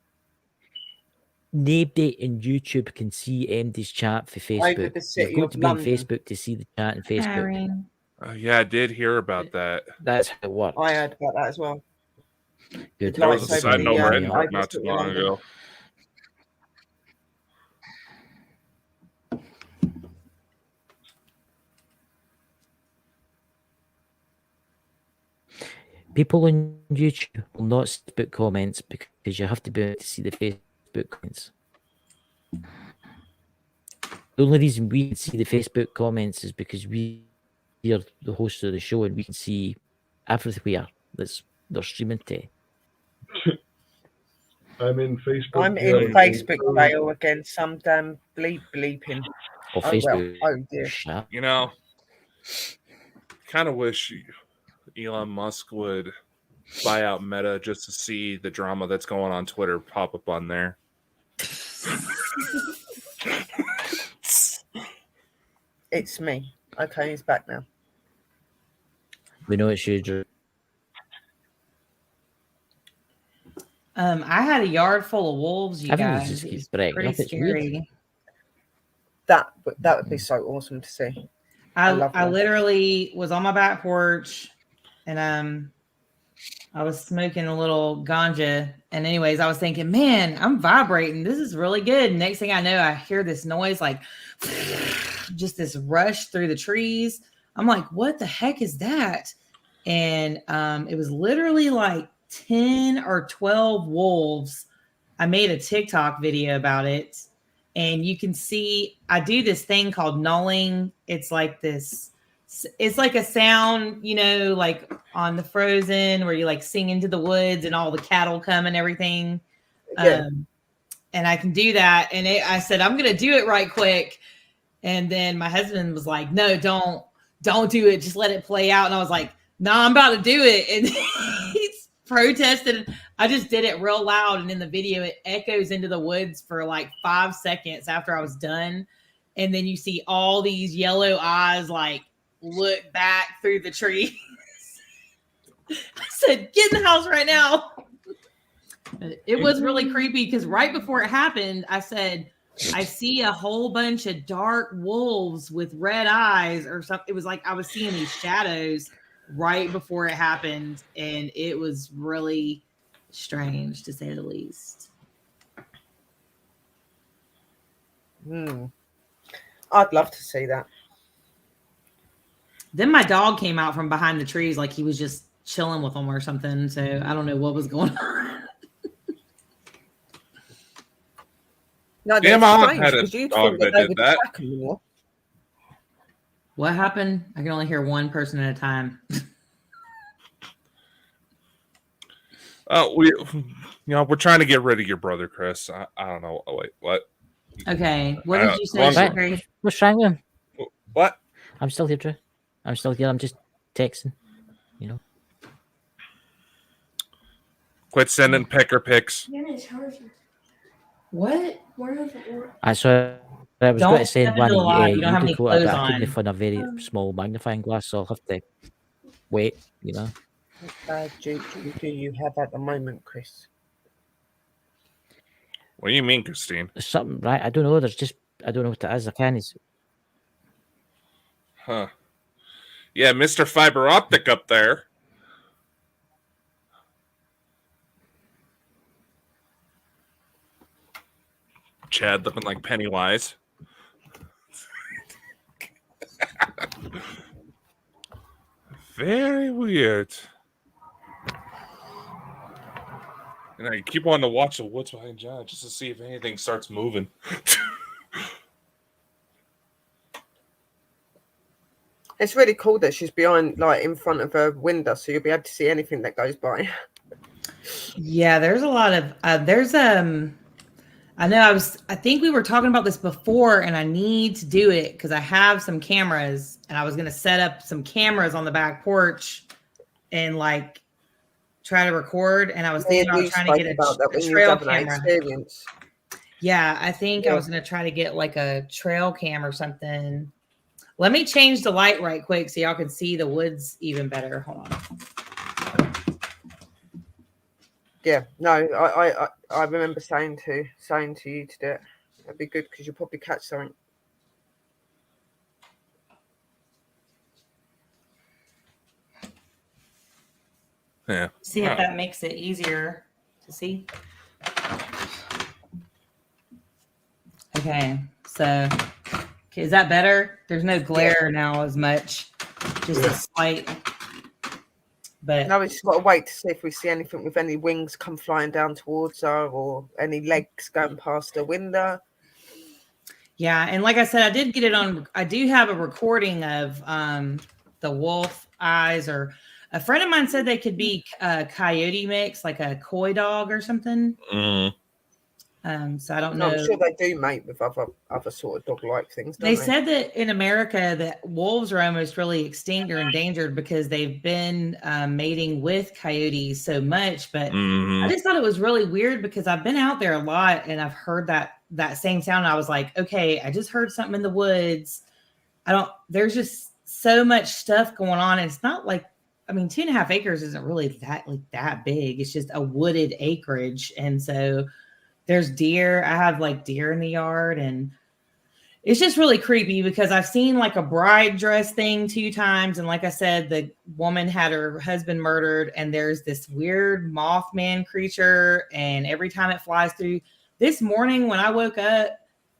Speaker 3: Nobody in YouTube can see MD's chat for Facebook. You've got to be on Facebook to see the chat in Facebook.
Speaker 2: Yeah, I did hear about that.
Speaker 3: That's how it works.
Speaker 4: I heard about that as well.
Speaker 3: Good.
Speaker 2: There was a side note written not too long ago.
Speaker 3: People on YouTube will not see Facebook comments because you have to be able to see the Facebook comments. The only reason we can see the Facebook comments is because we are the host of the show and we can see everywhere they're streaming to.
Speaker 6: I'm in Facebook.
Speaker 4: I'm in Facebook jail again. Some damn bleeping.
Speaker 3: Oh, Facebook.
Speaker 4: Well. Oh dear.
Speaker 2: You know, kind of wish Elon Musk would buy out Meta just to see the drama that's going on Twitter pop up on there.
Speaker 4: It's me. Okay, he's back now.
Speaker 3: We know it's you, Drew.
Speaker 5: I had a yard full of wolves, you guys. It's pretty scary.
Speaker 4: That would be so awesome to see.
Speaker 5: I literally was on my back porch and I was smoking a little ganja. And anyways, I was thinking, man, I'm vibrating. This is really good. And next thing I know, I hear this noise, like just this rush through the trees. I'm like, what the heck is that? And it was literally like 10 or 12 wolves. I made a TikTok video about it. And you can see, I do this thing called nulling. It's like this it's like a sound, you know, like on the Frozen where you like sing into the woods and all the cattle come and everything.
Speaker 4: Yeah.
Speaker 5: And I can do that. And I said, I'm going to do it right quick. And then my husband was like, no, don't do it. Just let it play out. And I was like, no, I'm about to do it. And he's protested. I just did it real loud. And in the video, it echoes into the woods for like 5 seconds after I was done. And then you see all these yellow eyes like look back through the trees. I said, get in the house right now. It was really creepy because right before it happened, I said, I see a whole bunch of dark wolves with red eyes or something. It was like I was seeing these shadows right before it happened. And it was really strange, to say the least.
Speaker 4: I'd love to see that.
Speaker 5: Then my dog came out from behind the trees like he was just chilling with them or something. So I don't know what was going on.
Speaker 4: No,
Speaker 2: Damn, I had a dog that did that.
Speaker 5: What happened? I can only hear one person at a time.
Speaker 2: We're trying to get rid of your brother, Chris. I don't know. Oh, wait, what?
Speaker 5: Okay, what did you say, Sherry?
Speaker 3: What's wrong with him?
Speaker 2: What?
Speaker 3: I'm still here, Drew. I'm still here. I'm just texting, you know.
Speaker 2: Quit sending pecker pics.
Speaker 5: What?
Speaker 3: I was going to send one
Speaker 5: you don't have any
Speaker 3: quote, but
Speaker 5: clothes
Speaker 3: I couldn't
Speaker 5: on.
Speaker 3: find a very small magnifying glass, so I'll have to wait, you know.
Speaker 4: What do you have at the moment, Chris?
Speaker 2: What do you mean, Christine?
Speaker 3: There's something, right? I don't know. I don't know what it is. I can't.
Speaker 2: Huh. Yeah, Mr. Fiber Optic up there. Chad looking like Pennywise. Very weird. And I keep wanting to watch the woods behind John just to see if anything starts moving.
Speaker 4: It's really cool that she's behind, like in front of a window, so you'll be able to see anything that goes by.
Speaker 5: Yeah, there's a lot of I know I think we were talking about this before, and I need to do it because I have some cameras, and I was going to set up some cameras on the back porch and like try to record. And I was thinking about trying to get a trail camera.
Speaker 4: Experience.
Speaker 5: Yeah, I think I was going to try to get like a trail cam or something. Let me change the light right quick so y'all can see the woods even better. Hold on.
Speaker 4: Yeah, no, I remember saying to you to do it. That'd be good because you'll probably catch something.
Speaker 2: Yeah.
Speaker 5: See if that makes it easier to see. Okay, so is that better? There's no glare now as much, just a slight. But
Speaker 4: now we just got to wait to see if we see anything with any wings come flying down towards her or any legs going past the window.
Speaker 5: Yeah, and like I said, I did get it on. I do have a recording of the wolf eyes, or a friend of mine said they could be a coyote mix, like a coy dog or something. So I don't know.
Speaker 4: I'm sure they do mate with other sort of dog-like things.
Speaker 5: They said that in America that wolves are almost really extinct or endangered because they've been mating with coyotes so much. But I just thought it was really weird because I've been out there a lot and I've heard that same sound. And I was like, okay, I just heard something in the woods. There's just so much stuff going on. And it's not like, 2.5 acres isn't really that big. It's just a wooded acreage. And so there's deer. I have like deer in the yard, and it's just really creepy because I've seen like a bride dress thing 2 times. And like I said, the woman had her husband murdered, and there's this weird Mothman creature. And every time it flies through, this morning when I woke up,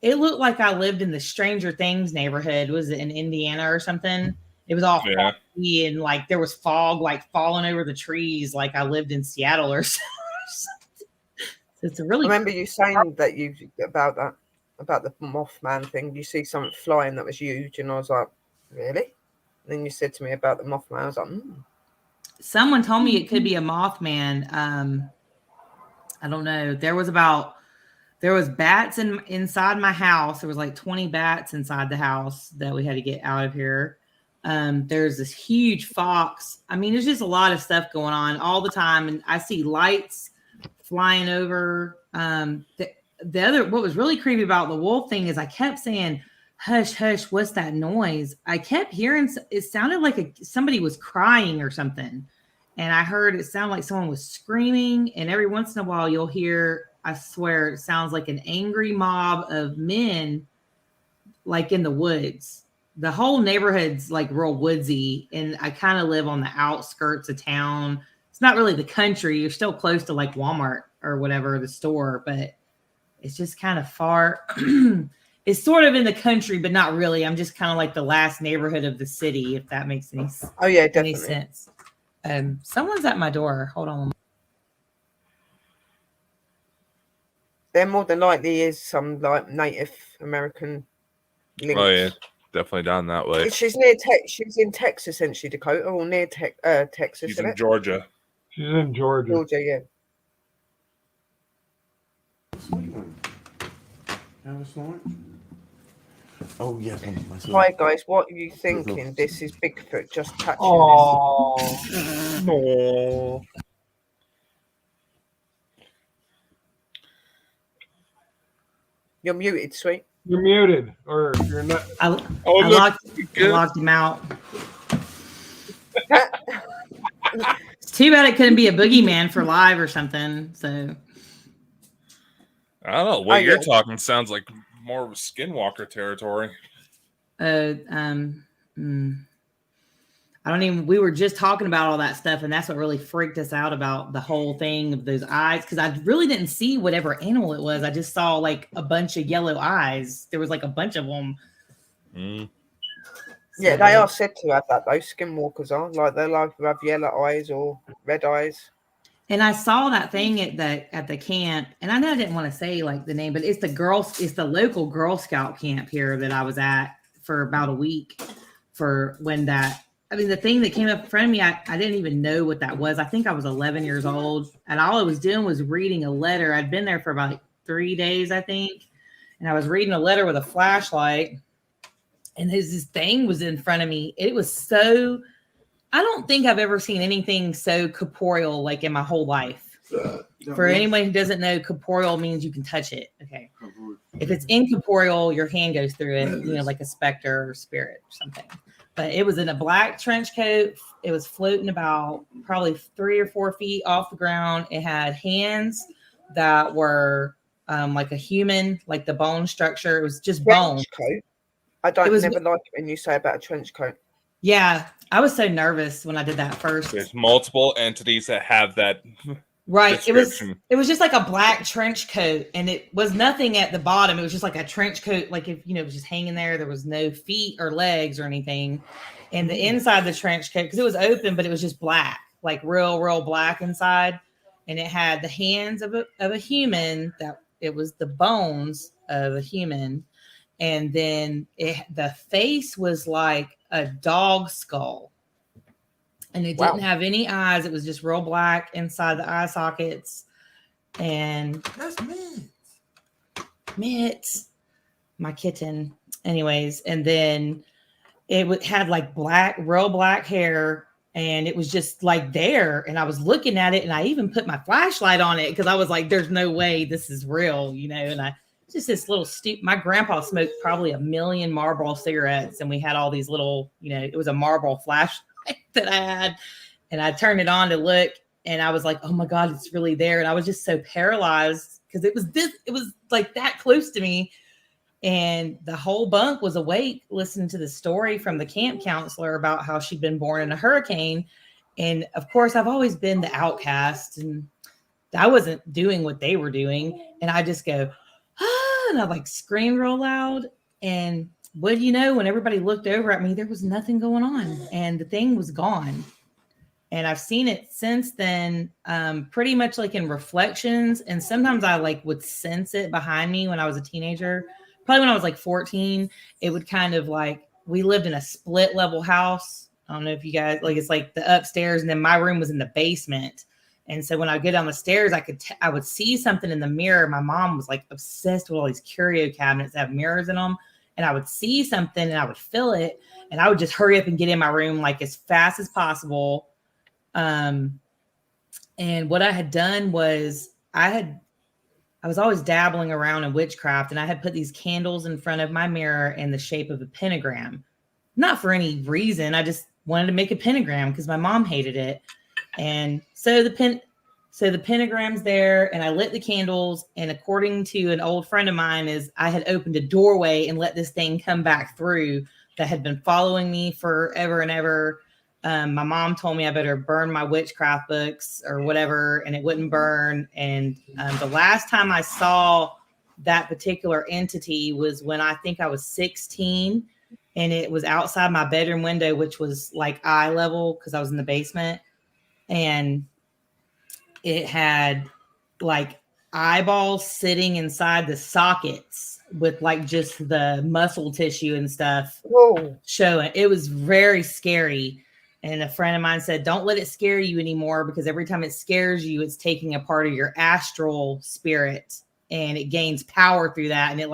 Speaker 5: it looked like I lived in the Stranger Things neighborhood. Was it in Indiana or something? It was all foggy and like there was fog like falling over the trees. Like I lived in Seattle or something. It's a really.
Speaker 4: I remember you saying that about the Mothman thing. You see something flying that was huge, and I was like, really? then you said to me about the Mothman. I was like,
Speaker 5: Someone told me it could be a Mothman. I don't know. There was bats inside my house. There was like 20 bats inside the house that we had to get out of here. There's this huge fox. I mean, there's just a lot of stuff going on all the time. And I see lights flying over. The other, what was really creepy about the wolf thing is I kept saying, hush, hush, what's that noise? I kept hearing, it sounded like somebody was crying or something. And I heard it sounded like someone was screaming. And every once in a while you'll hear, I swear, it sounds like an angry mob of men, like in the woods. The whole neighborhood's like real woodsy. And I kind of live on the outskirts of town. It's not really the country. You're still close to like Walmart or whatever, the store, but it's just kind of far. It's sort of in the country, but not really. I'm just kind of like the last neighborhood of the city, if that makes any sense. Someone's at my door. Hold on.
Speaker 4: There more than likely is some like Native American links.
Speaker 2: Oh yeah, definitely down that way.
Speaker 4: She's near She's in Texas, isn't she, Dakota? Or near Texas?
Speaker 2: She's in Georgia.
Speaker 6: She's in Georgia.
Speaker 4: Georgia, yeah.
Speaker 7: Have a snort? Oh yeah.
Speaker 4: Hi guys, what are you thinking? This is Bigfoot just touching
Speaker 6: Oh
Speaker 2: No.
Speaker 4: You're muted, sweet.
Speaker 6: You're muted, or you're not.
Speaker 5: I locked him out. It's too bad it couldn't be a boogeyman for live or something. So
Speaker 2: I don't know. What you're talking sounds like more of a skinwalker territory.
Speaker 5: I don't even, we were just talking about all that stuff, and that's what really freaked us out about the whole thing of those eyes, because I really didn't see whatever animal it was. I just saw like a bunch of yellow eyes. There was like a bunch of them.
Speaker 4: Yeah, they are said to have that. Those skinwalkers are like they like to have yellow eyes or red eyes.
Speaker 5: And I saw that thing at the camp, and I know I didn't want to say like the name, but it's the local Girl Scout camp here that I was at for about a week. For when the thing that came up in front of me, I didn't even know what that was. I think I was 11 years old, and all I was doing was reading a letter. I'd been there for about 3 days, I think, and I was reading a letter with a flashlight, and this thing was in front of me. It was so, I don't think I've ever seen anything so corporeal like in my whole life. For anyone who doesn't know, corporeal means you can touch it. Okay. If it's incorporeal, your hand goes through it, like a specter or spirit or something. But it was in a black trench coat. It was floating about probably 3 or 4 feet off the ground. It had hands that were like a human, like the bone structure. It was just bone.
Speaker 4: Coat. I never like it when you say about a trench coat.
Speaker 5: Yeah, I was so nervous when I did that first.
Speaker 2: There's multiple entities that have that.
Speaker 5: Right. It was just like a black trench coat, and it was nothing at the bottom. It was just like a trench coat, like if it was just hanging there. There was no feet or legs or anything. And the inside of the trench coat, because it was open, but it was just black, like real black inside. And it had the hands of a human, that it was the bones of a human. And then the face was like a dog skull. And it didn't have any eyes. It was just real black inside the eye sockets. And
Speaker 7: that's
Speaker 5: Mitts, my kitten. Anyways, and then it had like real black hair. And it was just like there. And I was looking at it, and I even put my flashlight on it because I was like, there's no way this is real, And I just this little my grandpa smoked probably 1 million Marlboro cigarettes. And we had all these little, it was a Marlboro flashlight that I had, and I turned it on to look, and I was like, oh my God, it's really there. And I was just so paralyzed because it was like that close to me. And the whole bunk was awake listening to the story from the camp counselor about how she'd been born in a hurricane. And of course, I've always been the outcast, and I wasn't doing what they were doing. And I just go, and I like screamed real loud. And what do you know, when everybody looked over at me, there was nothing going on, and the thing was gone. And I've seen it since then, pretty much like in reflections. And sometimes I like would sense it behind me when I was a teenager. Probably when I was like 14, it would kind of like we lived in a split level house. I don't know if you guys like, it's like the upstairs and then my room was in the basement. And so when I go down the stairs, I would see something in the mirror. My mom was like obsessed with all these curio cabinets that have mirrors in them. And I would see something and I would feel it. And I would just hurry up and get in my room like as fast as possible. And what I had done was I was always dabbling around in witchcraft, and I had put these candles in front of my mirror in the shape of a pentagram. Not for any reason. I just wanted to make a pentagram because my mom hated it. And so the pentagram's there, and I lit the candles. And according to an old friend of mine, I had opened a doorway and let this thing come back through that had been following me forever and ever. My mom told me I better burn my witchcraft books or whatever, and it wouldn't burn. And the last time I saw that particular entity was when I think I was 16, and it was outside my bedroom window, which was like eye level because I was in the basement. And it had like eyeballs sitting inside the sockets with like just the muscle tissue and stuff showing. It was very scary. And a friend of mine said, don't let it scare you anymore, because every time it scares you, it's taking a part of your astral spirit and it gains power through that. And it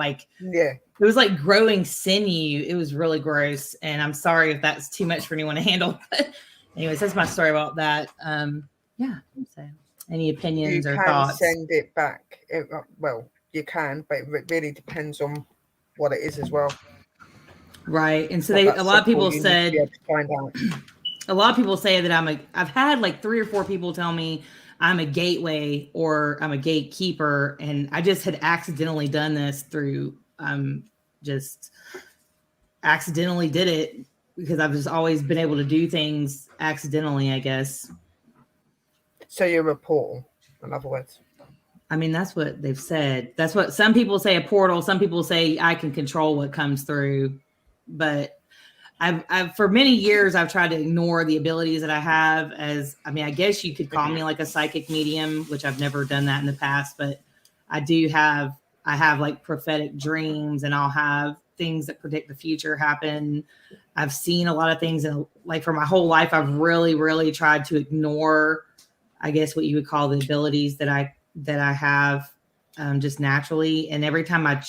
Speaker 5: was like growing sinew. It was really gross. And I'm sorry if that's too much for anyone to handle. But anyways, that's my story about that. Yeah. So any opinions or thoughts?
Speaker 4: You can send it back. Well, you can, but it really depends on what it is as well.
Speaker 5: Right. And so a lot of people said, a lot of people say that I've had like 3 or 4 people tell me I'm a gateway or I'm a gatekeeper. And I just had accidentally done this through, just accidentally did it because I've just always been able to do things accidentally, I guess.
Speaker 4: So you're a portal, in other words.
Speaker 5: I mean, that's what they've said. That's what some people say, a portal. Some people say I can control what comes through. But I've for many years, I've tried to ignore the abilities that I have I guess you could call me like a psychic medium, which I've never done that in the past. But I have like prophetic dreams, and I'll have things that predict the future happen. I've seen a lot of things, and like for my whole life, I've really, really tried to ignore, I guess, what you would call the abilities that I have just naturally. And every time I've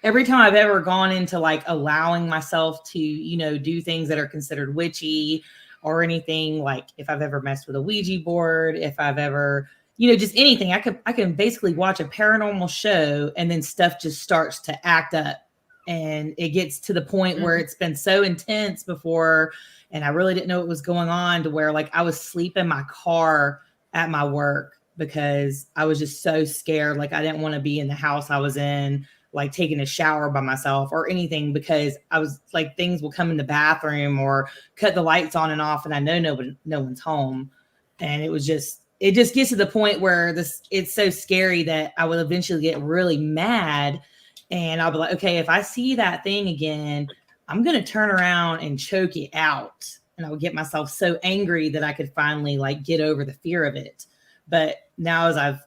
Speaker 5: ever gone into like allowing myself to, do things that are considered witchy or anything, like if I've ever messed with a Ouija board, if I've ever, just anything, I can basically watch a paranormal show and then stuff just starts to act up. And it gets to the point where it's been so intense before, and I really didn't know what was going on, to where like I was sleeping in my car at my work because I was just so scared. Like I didn't want to be in the house I was in, like taking a shower by myself or anything, because I was like, things will come in the bathroom or cut the lights on and off, and I know no one's home. And it just gets to the point where it's so scary that I will eventually get really mad. And I'll be like, okay, if I see that thing again, I'm going to turn around and choke it out. And I would get myself so angry that I could finally like get over the fear of it. But now as I've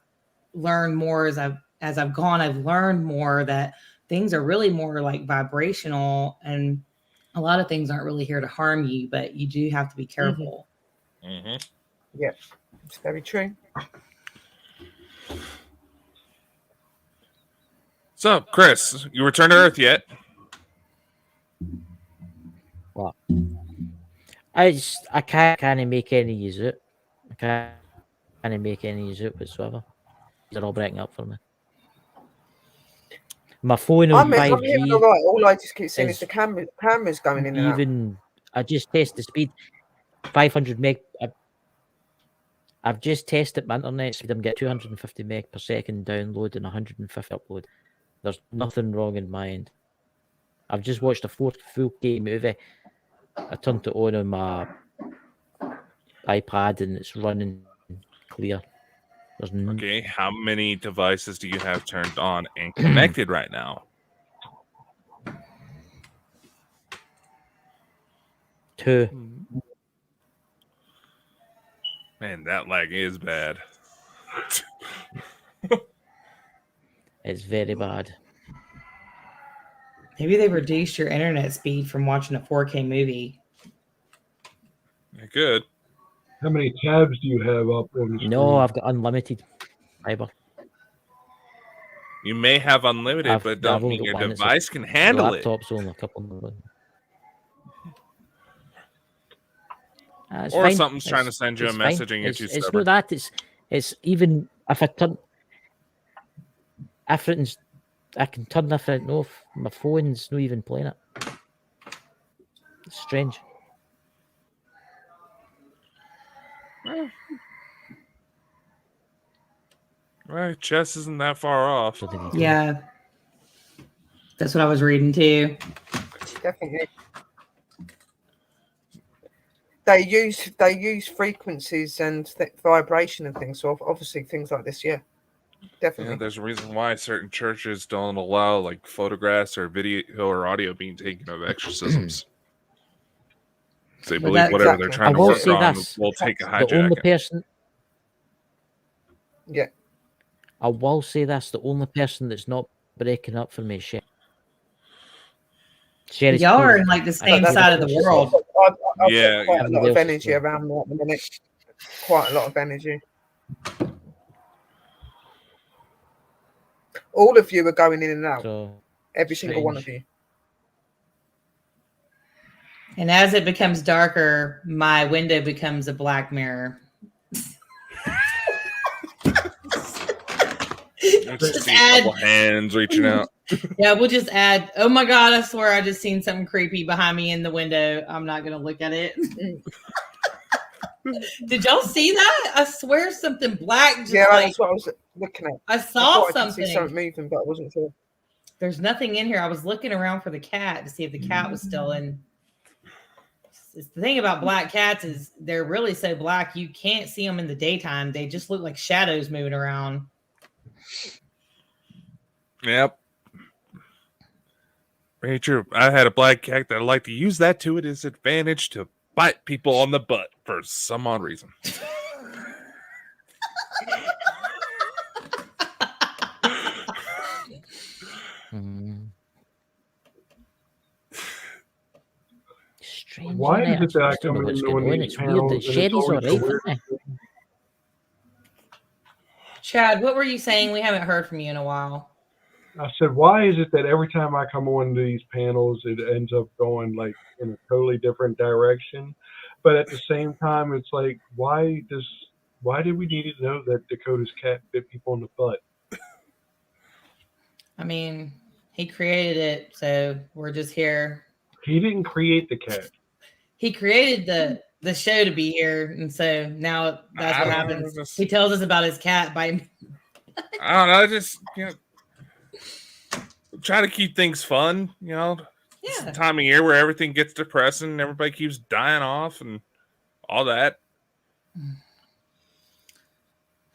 Speaker 5: learned more, as I've gone, I've learned more that things are really more like vibrational, and a lot of things aren't really here to harm you, but you do have to be careful.
Speaker 4: Mm-hmm. Yeah, it's very true.
Speaker 2: So, Chris, you returned to Earth yet?
Speaker 3: What? I can't make any use of it. I can't make any use of it whatsoever. They're all breaking up for me. My phone on 5G.
Speaker 4: All I just keep seeing is the cameras going in and out.
Speaker 3: I just test the speed. 500 meg. I've just tested my internet speed. I'm getting 250 meg per second download and 150 upload. There's nothing wrong in my end. I've just watched a 4K movie. I turned it on my iPad and it's running clear.
Speaker 2: Okay, how many devices do you have turned on and connected right now?
Speaker 3: 2.
Speaker 2: Man, that lag is bad.
Speaker 3: It's very bad.
Speaker 5: Maybe they reduced your internet speed from watching a 4K movie.
Speaker 2: Good.
Speaker 6: How many tabs do you have up on the screen?
Speaker 3: No, I've got unlimited fiber.
Speaker 2: You may have unlimited, but don't mean your device can handle it.
Speaker 3: Laptop's only a couple of
Speaker 2: or
Speaker 3: fine.
Speaker 2: something's trying to send you a message and you're too stubborn.
Speaker 3: It's not that. It's even if I turn everything's, I can turn everything off. My phone's not even playing it. It's strange.
Speaker 2: Right, chess isn't that far off.
Speaker 5: Yeah, that's what I was reading too.
Speaker 4: Definitely. They use frequencies and vibration and things. So obviously things like this, yeah, definitely.
Speaker 2: Yeah, there's a reason why certain churches don't allow like photographs or video or audio being taken of exorcisms. They believe whatever they're trying to work on will take a hijack.
Speaker 3: The only person.
Speaker 4: Yeah.
Speaker 3: I will say this: the only person that's not breaking up for me is Sherry.
Speaker 5: Y'all are in like the same side of the world.
Speaker 4: I've got quite a lot of energy around me at the minute. Quite a lot of energy. All of you are going in and out.
Speaker 3: So,
Speaker 4: every single one of you.
Speaker 5: And as it becomes darker, my window becomes a black mirror.
Speaker 2: Just see a couple hands reaching out.
Speaker 5: Yeah, we'll just add. Oh my God! I swear I just seen something creepy behind me in the window. I'm not gonna look at it. Did y'all see that? I swear something black. Just
Speaker 4: that's what I was looking at.
Speaker 5: I saw something.
Speaker 4: I could see something moving, but I wasn't sure.
Speaker 5: There's nothing in here. I was looking around for the cat to see if the cat was still in. It's the thing about black cats is they're really so black you can't see them in the daytime. They just look like shadows moving around.
Speaker 2: Yep. Very true. I had a black cat that I like to use that to its advantage to bite people on the butt for some odd reason.
Speaker 3: Strange.
Speaker 6: Why is it that I come in when these panels and
Speaker 3: Sherry's alright.
Speaker 5: Chad, what were you saying? We haven't heard from you in a while.
Speaker 6: I said, why is it that every time I come on these panels, it ends up going like in a totally different direction? But at the same time, it's like, why did we need to know that Dakota's cat bit people in the butt?
Speaker 5: I mean, he created it, so we're just here.
Speaker 6: He didn't create the cat.
Speaker 5: He created the show to be here, and so now that's what happens. He tells us about his cat biting.
Speaker 2: I don't know. Just try to keep things fun. It's the time of year where everything gets depressing, and everybody keeps dying off, and all that.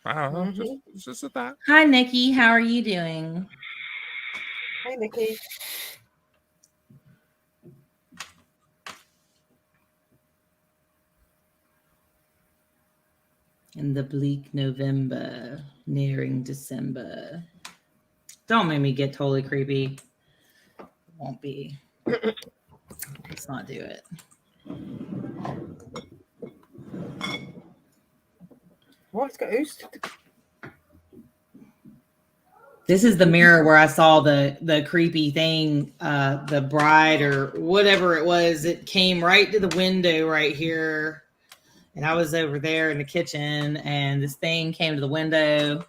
Speaker 2: I don't know. It's just a thought.
Speaker 5: Hi, Nikki. How are you doing?
Speaker 4: Hi, Nikki.
Speaker 5: In the bleak November, nearing December. Don't make me get totally creepy. Won't be. Let's not do it.
Speaker 4: What's who's?
Speaker 5: This is the mirror where I saw the creepy thing, the bride or whatever it was. It came right to the window right here. And I was over there in the kitchen, and this thing came to the window,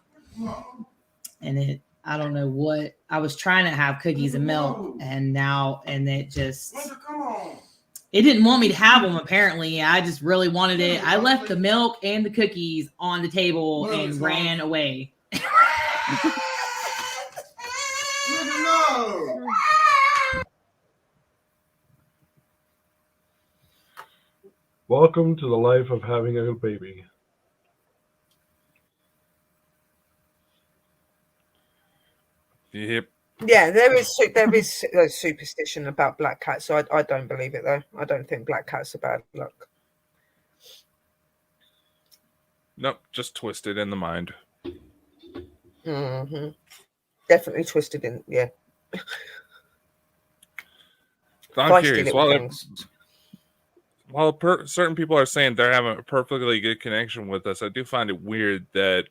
Speaker 5: and I don't know what, I was trying to have cookies and milk, and it just, it didn't want me to have them, apparently. I just really wanted it. I left the milk and the cookies on the table and ran away.
Speaker 6: Welcome to the life of having a baby.
Speaker 2: Yep.
Speaker 4: Yeah, there is a superstition about black cats, so I don't believe it though. I don't think black cats are bad luck.
Speaker 2: Nope, just twisted in the mind.
Speaker 4: Mm-hmm. Definitely twisted in, yeah.
Speaker 2: I'm curious. While certain people are saying they're having a perfectly good connection with us, I do find it weird that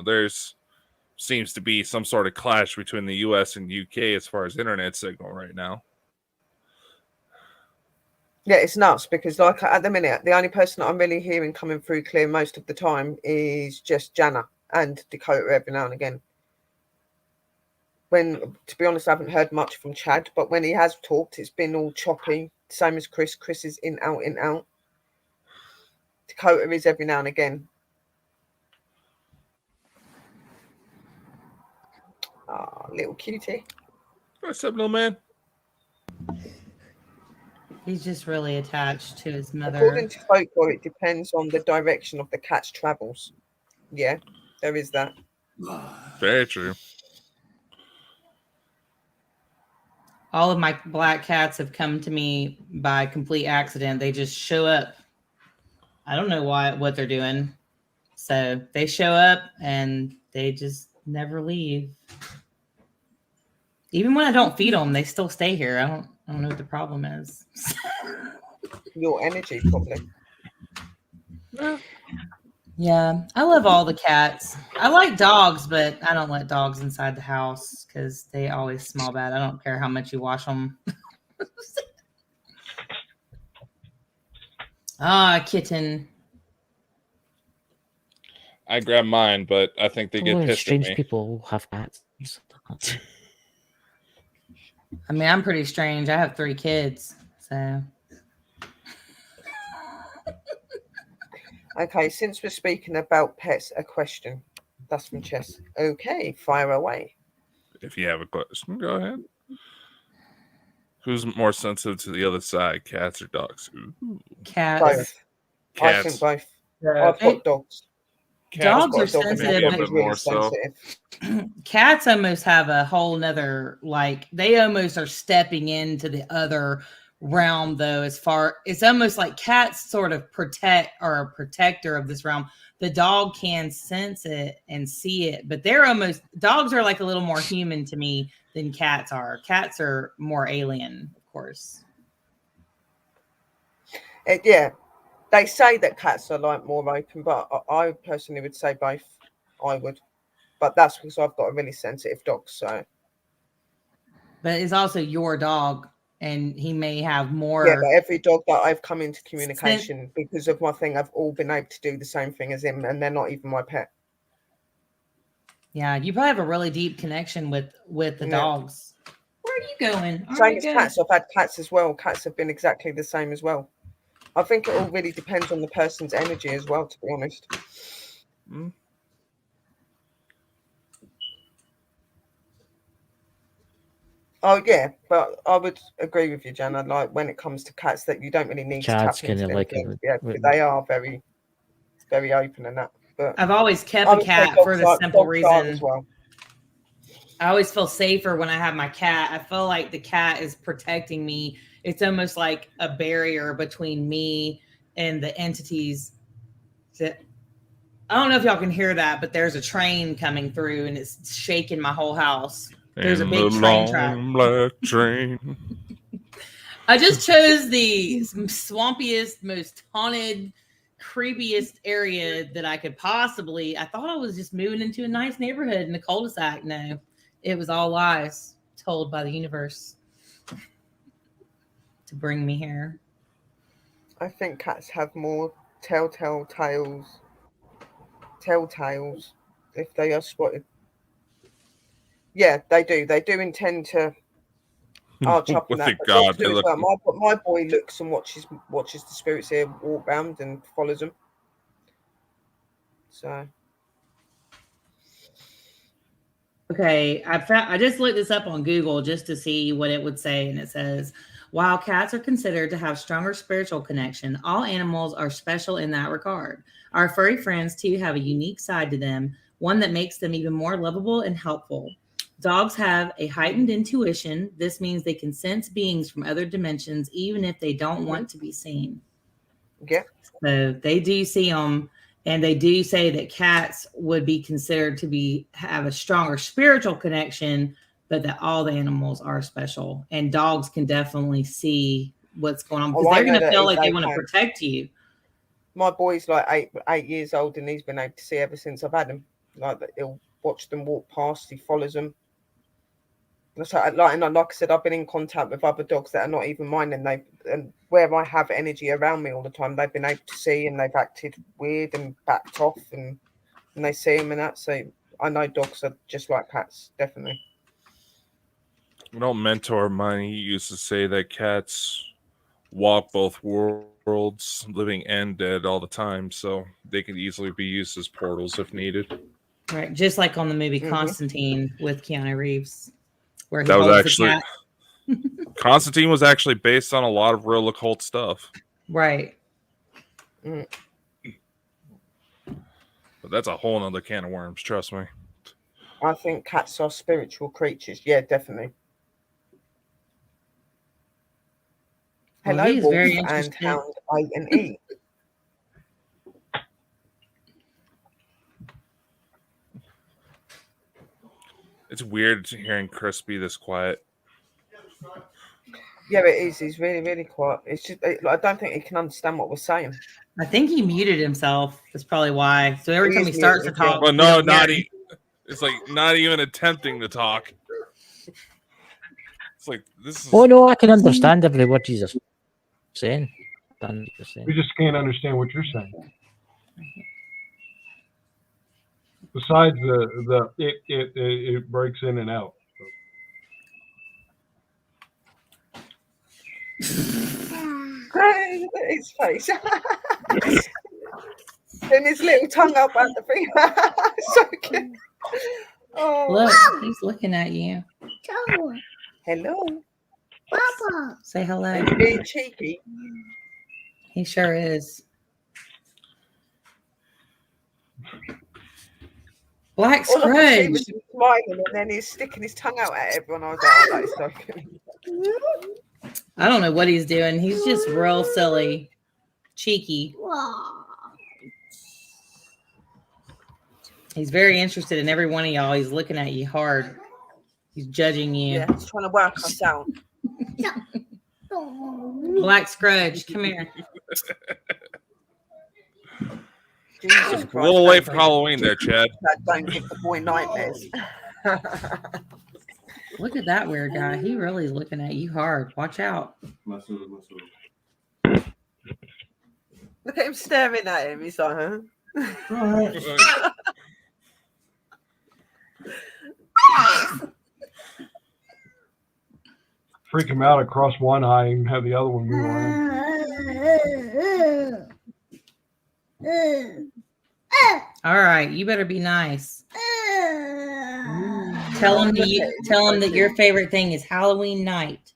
Speaker 2: there's seems to be some sort of clash between the U.S. and UK as far as internet signal right now.
Speaker 4: Yeah, it's nuts because like at the minute, the only person that I'm really hearing coming through clear most of the time is just Jana and Dakota every now and again. When, to be honest, I haven't heard much from Chad, but when he has talked, it's been all choppy. Same as Chris. Chris is in, out, in, out. Dakota is every now and again. Ah, little cutie.
Speaker 2: What's up, little man?
Speaker 5: He's just really attached to his mother.
Speaker 4: According to folklore, it depends on the direction of the cat's travels. Yeah, there is that.
Speaker 2: Very true.
Speaker 5: All of my black cats have come to me by complete accident. They just show up. I don't know what they're doing. So they show up and they just never leave. Even when I don't feed them, they still stay here. I don't know what the problem is.
Speaker 4: Your energy, probably.
Speaker 5: Yeah, I love all the cats. I like dogs, but I don't let dogs inside the house because they always smell bad. I don't care how much you wash them. Kitten.
Speaker 2: I grab mine, but I think they get pissed
Speaker 3: strange
Speaker 2: at me.
Speaker 3: People have cats.
Speaker 5: I mean, I'm pretty strange. I have 3 kids, so.
Speaker 4: Okay, since we're speaking about pets, a question. That's from Chess. Okay, fire away.
Speaker 2: If you have a question, go ahead. Who's more sensitive to the other side, cats or dogs? Ooh.
Speaker 5: Cats.
Speaker 4: Both.
Speaker 2: Cats.
Speaker 4: I think both.
Speaker 5: Yeah.
Speaker 4: I've got dogs.
Speaker 5: Dogs are
Speaker 2: sensitive,
Speaker 5: sensitive,
Speaker 2: but more so.
Speaker 5: Cats almost have a whole nother, like, they almost are stepping into the other realm, though. It's almost like cats sort of are a protector of this realm. The dog can sense it and see it, but dogs are like a little more human to me than cats are. Cats are more alien, of course.
Speaker 4: Yeah. They say that cats are like more open, but I personally would say both. I would, but that's because I've got a really sensitive dog. So,
Speaker 5: but it's also your dog, and he may have more.
Speaker 4: Yeah, but every dog that I've come into communication because of my thing, I've all been able to do the same thing as him, and they're not even my pet.
Speaker 5: Yeah, you probably have a really deep connection with the dogs. Where are you going?
Speaker 4: Same as cats. I've had cats as well. Cats have been exactly the same as well. I think it all really depends on the person's energy as well, to be honest.
Speaker 2: Mm.
Speaker 4: Oh, yeah, but I would agree with you, Jana. Like, when it comes to cats, that you don't really need
Speaker 3: Chad's
Speaker 4: to tap into them.
Speaker 3: like
Speaker 4: they are very, very open and that. But
Speaker 5: I've always kept a cat for the simple reason. As well. I always feel safer when I have my cat. I feel like the cat is protecting me. It's almost like a barrier between me and the entities. I don't know if y'all can hear that, but there's a train coming through and it's shaking my whole house. There's a big train track.
Speaker 2: Black train.
Speaker 5: I just chose the swampiest, most haunted, creepiest area that I could possibly. I thought I was just moving into a nice neighborhood in the cul-de-sac. No, it was all lies told by the universe to bring me here.
Speaker 4: I think cats have more telltales if they are spotted. Yeah, they do. They do intend to. Oh, chopping that.
Speaker 2: God,
Speaker 4: my boy looks and watches the spirits here walk round and follows them. So.
Speaker 5: Okay, I just looked this up on Google just to see what it would say, and it says, while cats are considered to have stronger spiritual connection, all animals are special in that regard. Our furry friends, too, have a unique side to them, one that makes them even more lovable and helpful. Dogs have a heightened intuition. This means they can sense beings from other dimensions, even if they don't want to be seen.
Speaker 4: Yeah.
Speaker 5: So they do see them, and they do say that cats would be considered to have a stronger spiritual connection but that all the animals are special, and dogs can definitely see what's going on
Speaker 4: Oh,
Speaker 5: because
Speaker 4: I
Speaker 5: they're
Speaker 4: know
Speaker 5: going to
Speaker 4: that
Speaker 5: feel like they
Speaker 4: they
Speaker 5: want to
Speaker 4: can.
Speaker 5: protect you.
Speaker 4: My boy's like 8 years old, and he's been able to see ever since I've had him. Like he'll watch them walk past. He follows them. And like I said, I've been in contact with other dogs that are not even mine, and where I have energy around me all the time, they've been able to see, and they've acted weird and backed off, and they see them and that. So I know dogs are just like cats, definitely.
Speaker 2: You know, mentor of mine, he used to say that cats walk both worlds, living and dead, all the time, so they could easily be used as portals if needed.
Speaker 5: Right, just like on the movie
Speaker 4: Mhm.
Speaker 5: Constantine with Keanu Reeves, where he
Speaker 2: That was
Speaker 5: holds
Speaker 2: actually
Speaker 5: the cat.
Speaker 2: Constantine was actually based on a lot of real occult stuff.
Speaker 5: Right.
Speaker 4: Mm.
Speaker 2: But that's a whole nother can of worms, trust me.
Speaker 4: I think cats are spiritual creatures. Yeah, definitely.
Speaker 5: Well,
Speaker 4: Hello,
Speaker 5: he is
Speaker 4: wolf
Speaker 5: very
Speaker 4: and
Speaker 5: interested.
Speaker 4: hound A and E.
Speaker 2: It's weird hearing Chris be this quiet.
Speaker 4: Yeah, it is. He's really, really quiet. It's just I don't think he can understand what we're saying.
Speaker 5: I think he muted himself. That's probably why. So every
Speaker 4: He
Speaker 5: time
Speaker 4: is
Speaker 5: he starts to
Speaker 4: muted, yeah.
Speaker 5: talk,
Speaker 2: Well,
Speaker 5: we
Speaker 2: no,
Speaker 5: don't hear
Speaker 2: not
Speaker 5: him.
Speaker 2: it's like not even attempting to talk. It's like this is
Speaker 3: Oh no, I can understand every word you're saying. 100%.
Speaker 6: We just can't understand what you're saying. Besides it breaks in and out.
Speaker 4: Look at his face. And his little tongue up at the thing. So cute. Oh,
Speaker 5: Look, he's looking at you.
Speaker 4: hello.
Speaker 5: Say hello.
Speaker 4: He's being cheeky.
Speaker 5: He sure is. Black
Speaker 4: All I could see
Speaker 5: Scrooge.
Speaker 4: was him smiling, and then he's sticking his tongue out at everyone. I was like, oh, that is so cute.
Speaker 5: I don't know what he's doing. He's just real silly, cheeky. He's very interested in every one of y'all. He's looking at you hard. He's judging you.
Speaker 4: Yeah, he's trying to work us out.
Speaker 5: Black Scrooge, come here.
Speaker 4: Jesus
Speaker 2: a
Speaker 4: Christ,
Speaker 2: little late for
Speaker 4: don't
Speaker 2: Halloween there, Chad.
Speaker 4: give the boy nightmares.
Speaker 5: Look at that weird guy. He really is looking at you hard. Watch out.
Speaker 4: Look at him staring at him. He's like, huh?
Speaker 6: Freak him out across one eye and have the other one move around.
Speaker 5: All right, you better be nice. Tell him that your favorite thing is Halloween night.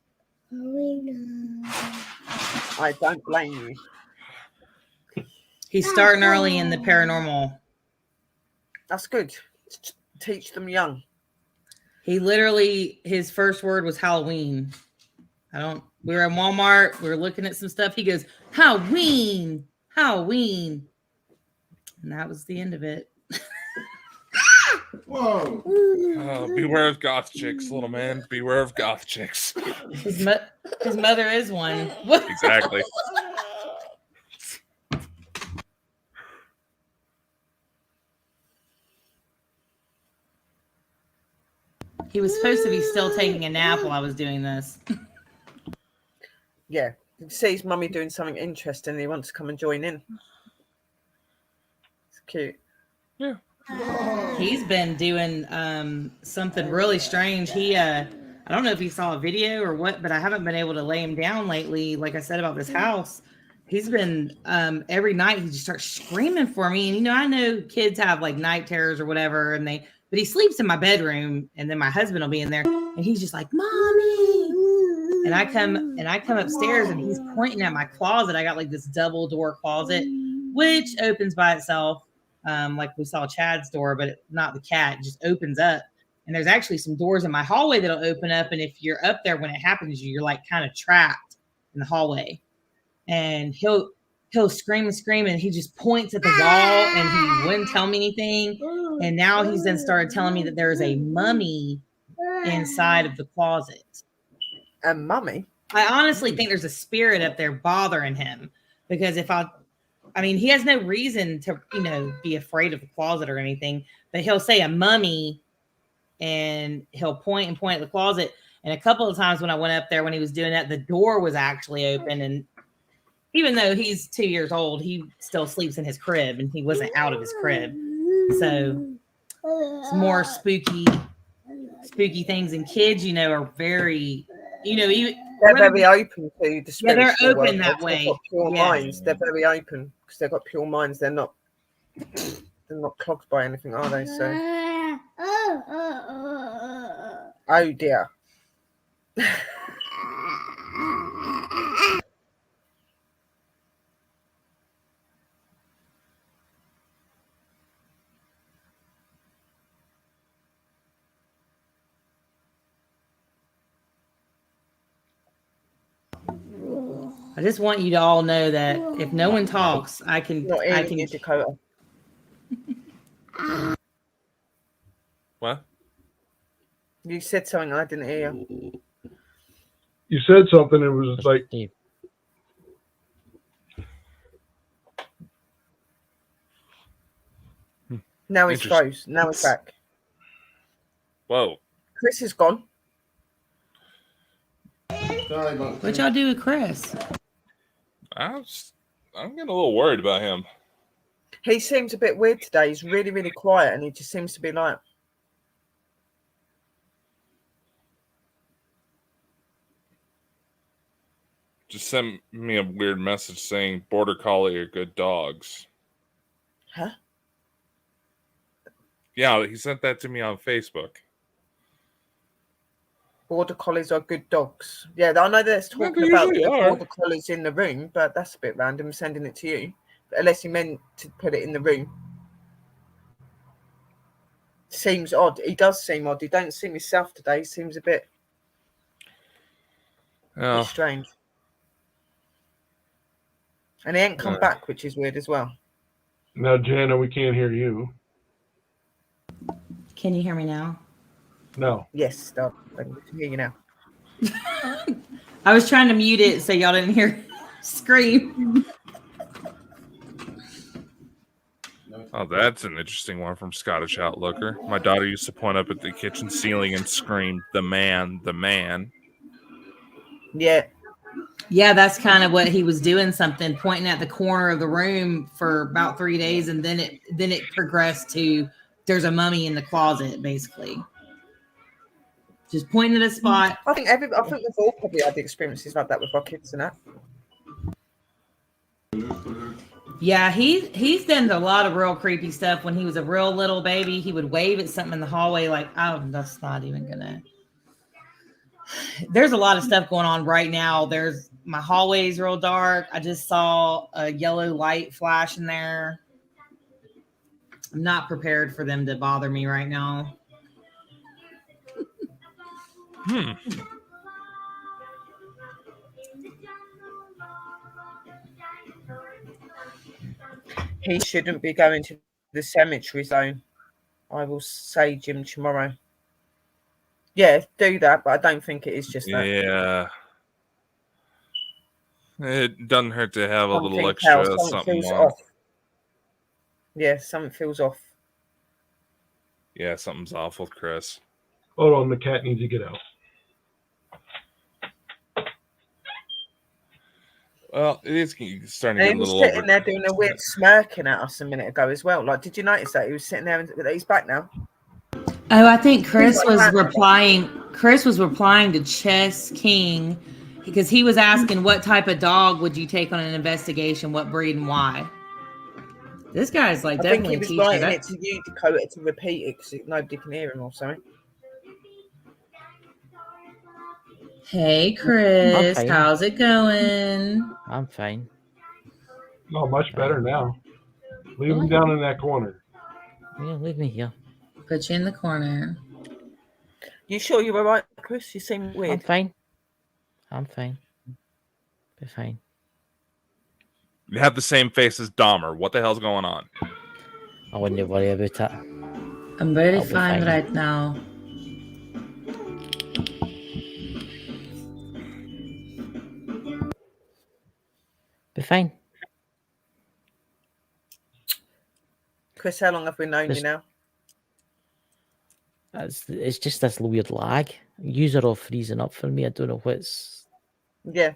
Speaker 4: I don't blame you.
Speaker 5: He's starting early in the paranormal.
Speaker 4: That's good. Teach them young.
Speaker 5: He literally, his first word was Halloween. We were in Walmart. We were looking at some stuff. He goes, Halloween, Halloween. And that was the end of it.
Speaker 7: Whoa.
Speaker 2: Beware of goth chicks, little man. Beware of goth chicks.
Speaker 5: His mother is one.
Speaker 2: Exactly.
Speaker 5: He was supposed to be still taking a nap while I was doing this.
Speaker 4: Yeah. You see his mummy doing something interesting. He wants to come and join in. It's cute.
Speaker 2: Yeah.
Speaker 5: He's been doing something really strange. I don't know if he saw a video or what, but I haven't been able to lay him down lately. Like I said about this house, he's been every night he just starts screaming for me. And I know kids have like night terrors or whatever, but he sleeps in my bedroom, and then my husband will be in there, and he's just like, "Mommy!" And I come upstairs, and he's pointing at my closet. I got like this double door closet, which opens by itself. Like we saw Chad's door, but not the cat. It just opens up. And there's actually some doors in my hallway that'll open up. And if you're up there when it happens, you're like kind of trapped in the hallway. And he'll scream and scream, and he just points at the wall, and he wouldn't tell me anything. And now he's then started telling me that there's a mummy inside of the closet.
Speaker 4: And Mummy.
Speaker 5: I honestly think there's a spirit up there bothering him because I mean, he has no reason to, be afraid of the closet or anything, but he'll say a mummy and he'll point at the closet. And a couple of times when I went up there, when he was doing that, the door was actually open. And even though he's 2 years old, he still sleeps in his crib and he wasn't out of his crib. So it's more spooky things. And kids, are very,
Speaker 4: they're very open to the spiritual
Speaker 5: they're open
Speaker 4: world.
Speaker 5: that way.
Speaker 4: They've got pure minds. They're very open because they've got pure minds. They're not clogged by anything, are they? So, oh dear.
Speaker 5: I just want you to all know that if no one talks, I can.
Speaker 4: You, Dakota.
Speaker 2: What?
Speaker 4: You said something I didn't hear.
Speaker 6: You said something. It was like
Speaker 4: now he's froze. Now he's back.
Speaker 2: Whoa.
Speaker 4: Chris is gone.
Speaker 5: What y'all do with Chris?
Speaker 2: I'm getting a little worried about him.
Speaker 4: He seems a bit weird today. He's really, really quiet, and he just seems to be like.
Speaker 2: Just sent me a weird message saying Border Collie are good dogs.
Speaker 4: Huh?
Speaker 2: Yeah, he sent that to me on Facebook.
Speaker 4: Border Collies are good dogs. Yeah, I know that's talking about the Border Collies in the room, but that's a bit random sending it to you. Unless he meant to put it in the room. Seems odd. He does seem odd. He don't seem himself today. He seems a bit strange. And he ain't come back, which is weird as well.
Speaker 6: Now, Jana, we can't hear you.
Speaker 5: Can you hear me now?
Speaker 6: No.
Speaker 4: Yes, I can hear you now.
Speaker 5: I was trying to mute it so y'all didn't hear scream.
Speaker 2: Oh, that's an interesting one from Scottish Outlooker. My daughter used to point up at the kitchen ceiling and scream, "The man, the man."
Speaker 4: Yeah.
Speaker 5: Yeah, that's kind of what he was doing, something pointing at the corner of the room for about 3 days, and then it progressed to there's a mummy in the closet, basically. Just pointing at a spot.
Speaker 4: I think we've all probably had the experiences like that with our kids and that.
Speaker 5: Yeah, he's done a lot of real creepy stuff. When he was a real little baby, he would wave at something in the hallway like, "Oh, that's not even gonna." There's a lot of stuff going on right now. My hallway's real dark. I just saw a yellow light flash in there. I'm not prepared for them to bother me right now.
Speaker 4: He shouldn't be going to the cemetery zone. I will say Jim tomorrow. Yeah, do that, but I don't think it is just that.
Speaker 2: Yeah. It doesn't hurt to have a
Speaker 4: Something
Speaker 2: little extra
Speaker 4: else,
Speaker 2: something
Speaker 4: feels
Speaker 2: more.
Speaker 4: off. Yeah, something feels off.
Speaker 2: Yeah, something's off with Chris.
Speaker 6: Hold on, the cat needs to get out.
Speaker 2: Well, it is starting to
Speaker 4: And
Speaker 2: get
Speaker 4: he
Speaker 2: a
Speaker 4: was
Speaker 2: little
Speaker 4: sitting there doing a weird smirking at us a minute ago as well. Like, did you notice that? He was sitting there and he's back now.
Speaker 5: Oh, I think Chris was replying. Chris was replying to Chess King because he was asking what type of dog would you take on an investigation, what breed and why. This guy's like definitely
Speaker 4: I think he was writing it to you, Dakota, to repeat it because nobody can hear him or something.
Speaker 5: Hey, Chris,
Speaker 3: Okay.
Speaker 5: how's it going?
Speaker 3: I'm fine.
Speaker 6: Oh, much better now. Leave him down in that corner.
Speaker 3: Yeah, leave me here.
Speaker 5: Put you in the corner.
Speaker 4: You sure you were right, Chris? You seem weird.
Speaker 3: I'm fine. I'm fine. Be fine.
Speaker 2: You have the same face as Dahmer. What the hell's going on?
Speaker 3: I wouldn't worry about it.
Speaker 5: I'm very
Speaker 3: I'll be
Speaker 5: fine
Speaker 3: fine.
Speaker 5: right now.
Speaker 3: be fine.
Speaker 4: Chris, how long have we known you
Speaker 3: It's-
Speaker 4: now?
Speaker 3: It's just this weird lag. User all freezing up for me. I don't know what's.
Speaker 4: Yeah,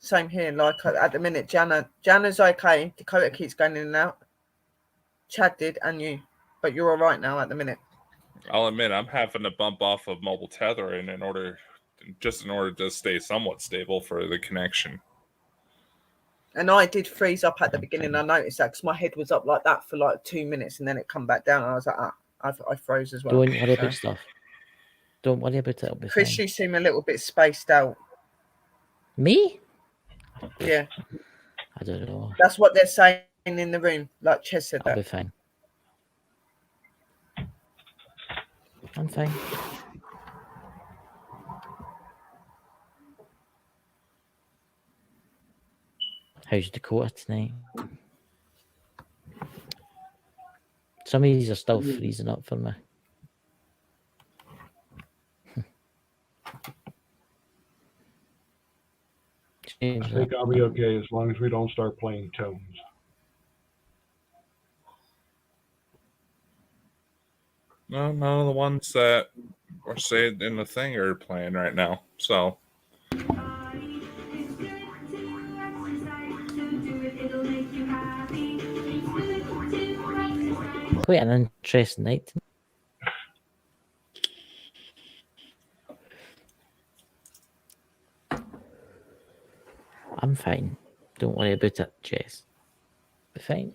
Speaker 4: same here. Like at the minute, Jana's okay. Dakota keeps going in and out. Chad did, and you, but you're all right now at the minute.
Speaker 2: I'll admit I'm having to bump off of mobile tethering in order to stay somewhat stable for the connection.
Speaker 4: And I did freeze up at the beginning. I noticed that because my head was up like that for like 2 minutes, and then it come back down. And I was like, I froze as well.
Speaker 3: Don't worry about stuff. Don't worry about it. It'll be
Speaker 4: Chris,
Speaker 3: fine.
Speaker 4: you seem a little bit spaced out.
Speaker 3: Me?
Speaker 4: Yeah,
Speaker 3: I don't know.
Speaker 4: that's what they're saying in the room. Like Ches said
Speaker 3: I'll
Speaker 4: that.
Speaker 3: be fine. I'm fine. How's Dakota tonight? Some of these are still freezing up for me.
Speaker 6: I think I'll be okay as long as we don't start playing tones.
Speaker 2: No, none of the ones that are saved in the thing are playing right now. So
Speaker 3: Quite an interesting night. I'm fine. Don't worry about it, Jess. Be fine.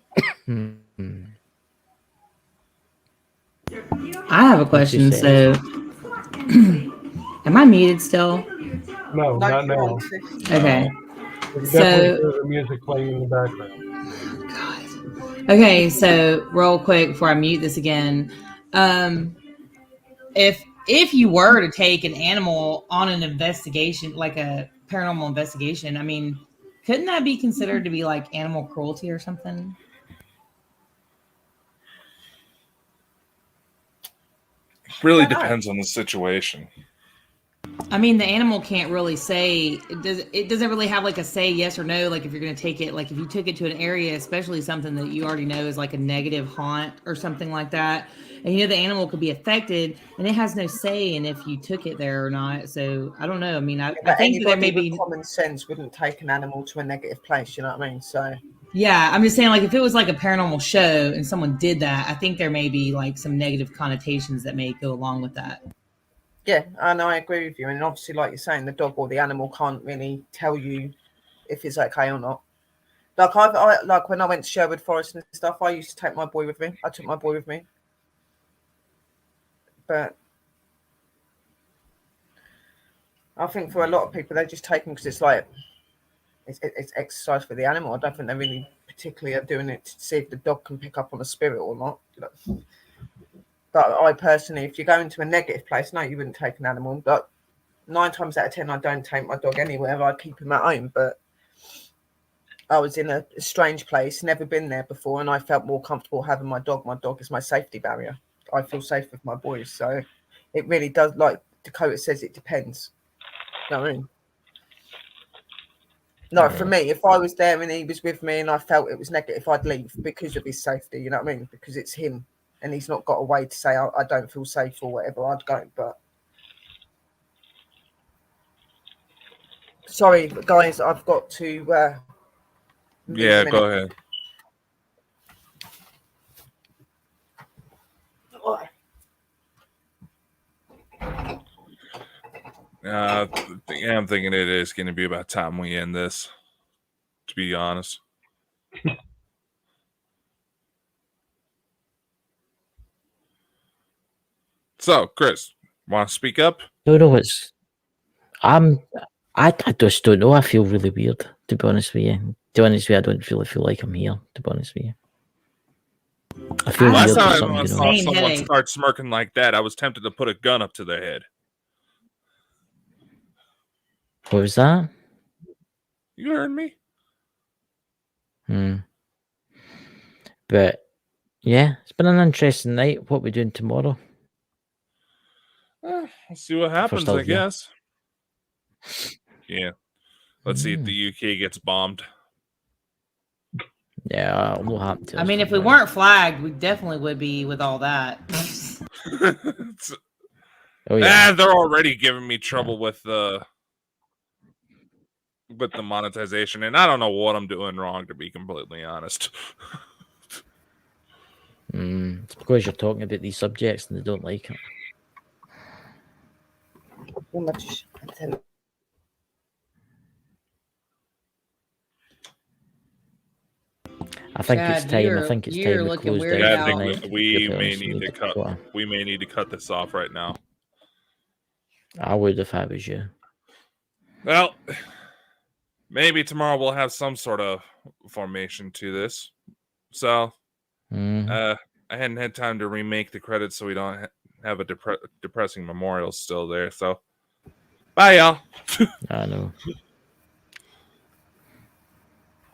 Speaker 5: I have a question. So, am I muted still?
Speaker 6: No, not
Speaker 4: you're
Speaker 6: now.
Speaker 4: on, sis.
Speaker 5: Okay.
Speaker 6: We can
Speaker 5: So-
Speaker 6: definitely hear the music playing in the background.
Speaker 5: Okay, so real quick before I mute this again, if you were to take an animal on an investigation, like a paranormal investigation, I mean, couldn't that be considered to be like animal cruelty or something?
Speaker 2: really depends on the situation.
Speaker 5: I mean, the animal can't really say it doesn't really have like a say yes or no. Like if you're going to take it, like if you took it to an area, especially something that you already know is like a negative haunt or something like that, and you know the animal could be affected, and it has no say in if you took it there or not. So I don't know. I mean, I
Speaker 4: But
Speaker 5: think that there may
Speaker 4: anybody
Speaker 5: be.
Speaker 4: with common sense wouldn't take an animal to a negative place. You know what I mean? So
Speaker 5: Yeah, I'm just saying, like, if it was like a paranormal show and someone did that, I think there may be like some negative connotations that may go along with that.
Speaker 4: yeah, and I agree with you. And obviously, like you're saying, the dog or the animal can't really tell you if it's okay or not. Like I like when I went to Sherwood Forest and stuff, I used to take my boy with me. I took my boy with me, but I think for a lot of people, they just take them because it's like it's exercise for the animal. I don't think they really particularly are doing it to see if the dog can pick up on a spirit or not. But I personally, if you go into a negative place, no, you wouldn't take an animal. But 9 times out of 10, I don't take my dog anywhere. I keep him at home. But I was in a strange place, never been there before, and I felt more comfortable having my dog. My dog is my safety barrier. I feel safe with my boys. So it really does, like Dakota says, it depends. You know what I mean? No, for me, if I was there and he was with me and I felt it was negative, I'd leave because of his safety. You know what I mean? Because it's him and he's not got a way to say, I don't feel safe or whatever. I'd go. But sorry, guys, I've got to. Leave
Speaker 2: Yeah,
Speaker 4: a minute.
Speaker 2: go ahead. I'm thinking it is going to be about time we end this, to be honest. So, Chris, want to speak up?
Speaker 3: Don't know what's. I just don't know. I feel really weird, to be honest with you. To be honest with you, I don't really feel like I'm here, to be honest with you. I feel
Speaker 5: Last
Speaker 3: weird.
Speaker 2: Last
Speaker 3: There's
Speaker 2: time I
Speaker 3: something
Speaker 2: saw
Speaker 3: going on.
Speaker 5: Same
Speaker 2: someone
Speaker 5: headache.
Speaker 2: start smirking like that, I was tempted to put a gun up to their head.
Speaker 3: What was that?
Speaker 2: You heard me?
Speaker 3: But yeah, it's been an interesting night. What we doing tomorrow?
Speaker 2: We'll see what happens,
Speaker 3: still
Speaker 2: I
Speaker 3: here.
Speaker 2: guess. Yeah. Let's see if the UK gets bombed.
Speaker 3: Yeah, it will happen to
Speaker 5: I
Speaker 3: us
Speaker 5: mean, if we
Speaker 3: tomorrow.
Speaker 5: weren't flagged, we definitely would be with all that.
Speaker 3: Oh yeah.
Speaker 2: They're already giving me trouble with the monetization, and I don't know what I'm doing wrong, to be completely honest.
Speaker 3: It's because you're talking about these subjects and they don't like it.
Speaker 4: Too much.
Speaker 3: I think it's
Speaker 5: Chad,
Speaker 3: time. I
Speaker 5: you're-
Speaker 3: think it's
Speaker 5: you're
Speaker 3: time we
Speaker 5: looking
Speaker 3: close
Speaker 5: weirded
Speaker 3: down
Speaker 2: Yeah, I
Speaker 5: out.
Speaker 3: tonight.
Speaker 2: think we
Speaker 3: to be
Speaker 2: may
Speaker 3: honest.
Speaker 2: need to cut.
Speaker 3: Well,
Speaker 2: We may need to cut this off right now.
Speaker 3: I would if I was you.
Speaker 2: Well, maybe tomorrow we'll have some sort of formation to this. So,
Speaker 3: Mhm.
Speaker 2: I hadn't had time to remake the credits, so we don't have a depressing memorial still there. So, bye, y'all.
Speaker 3: I know.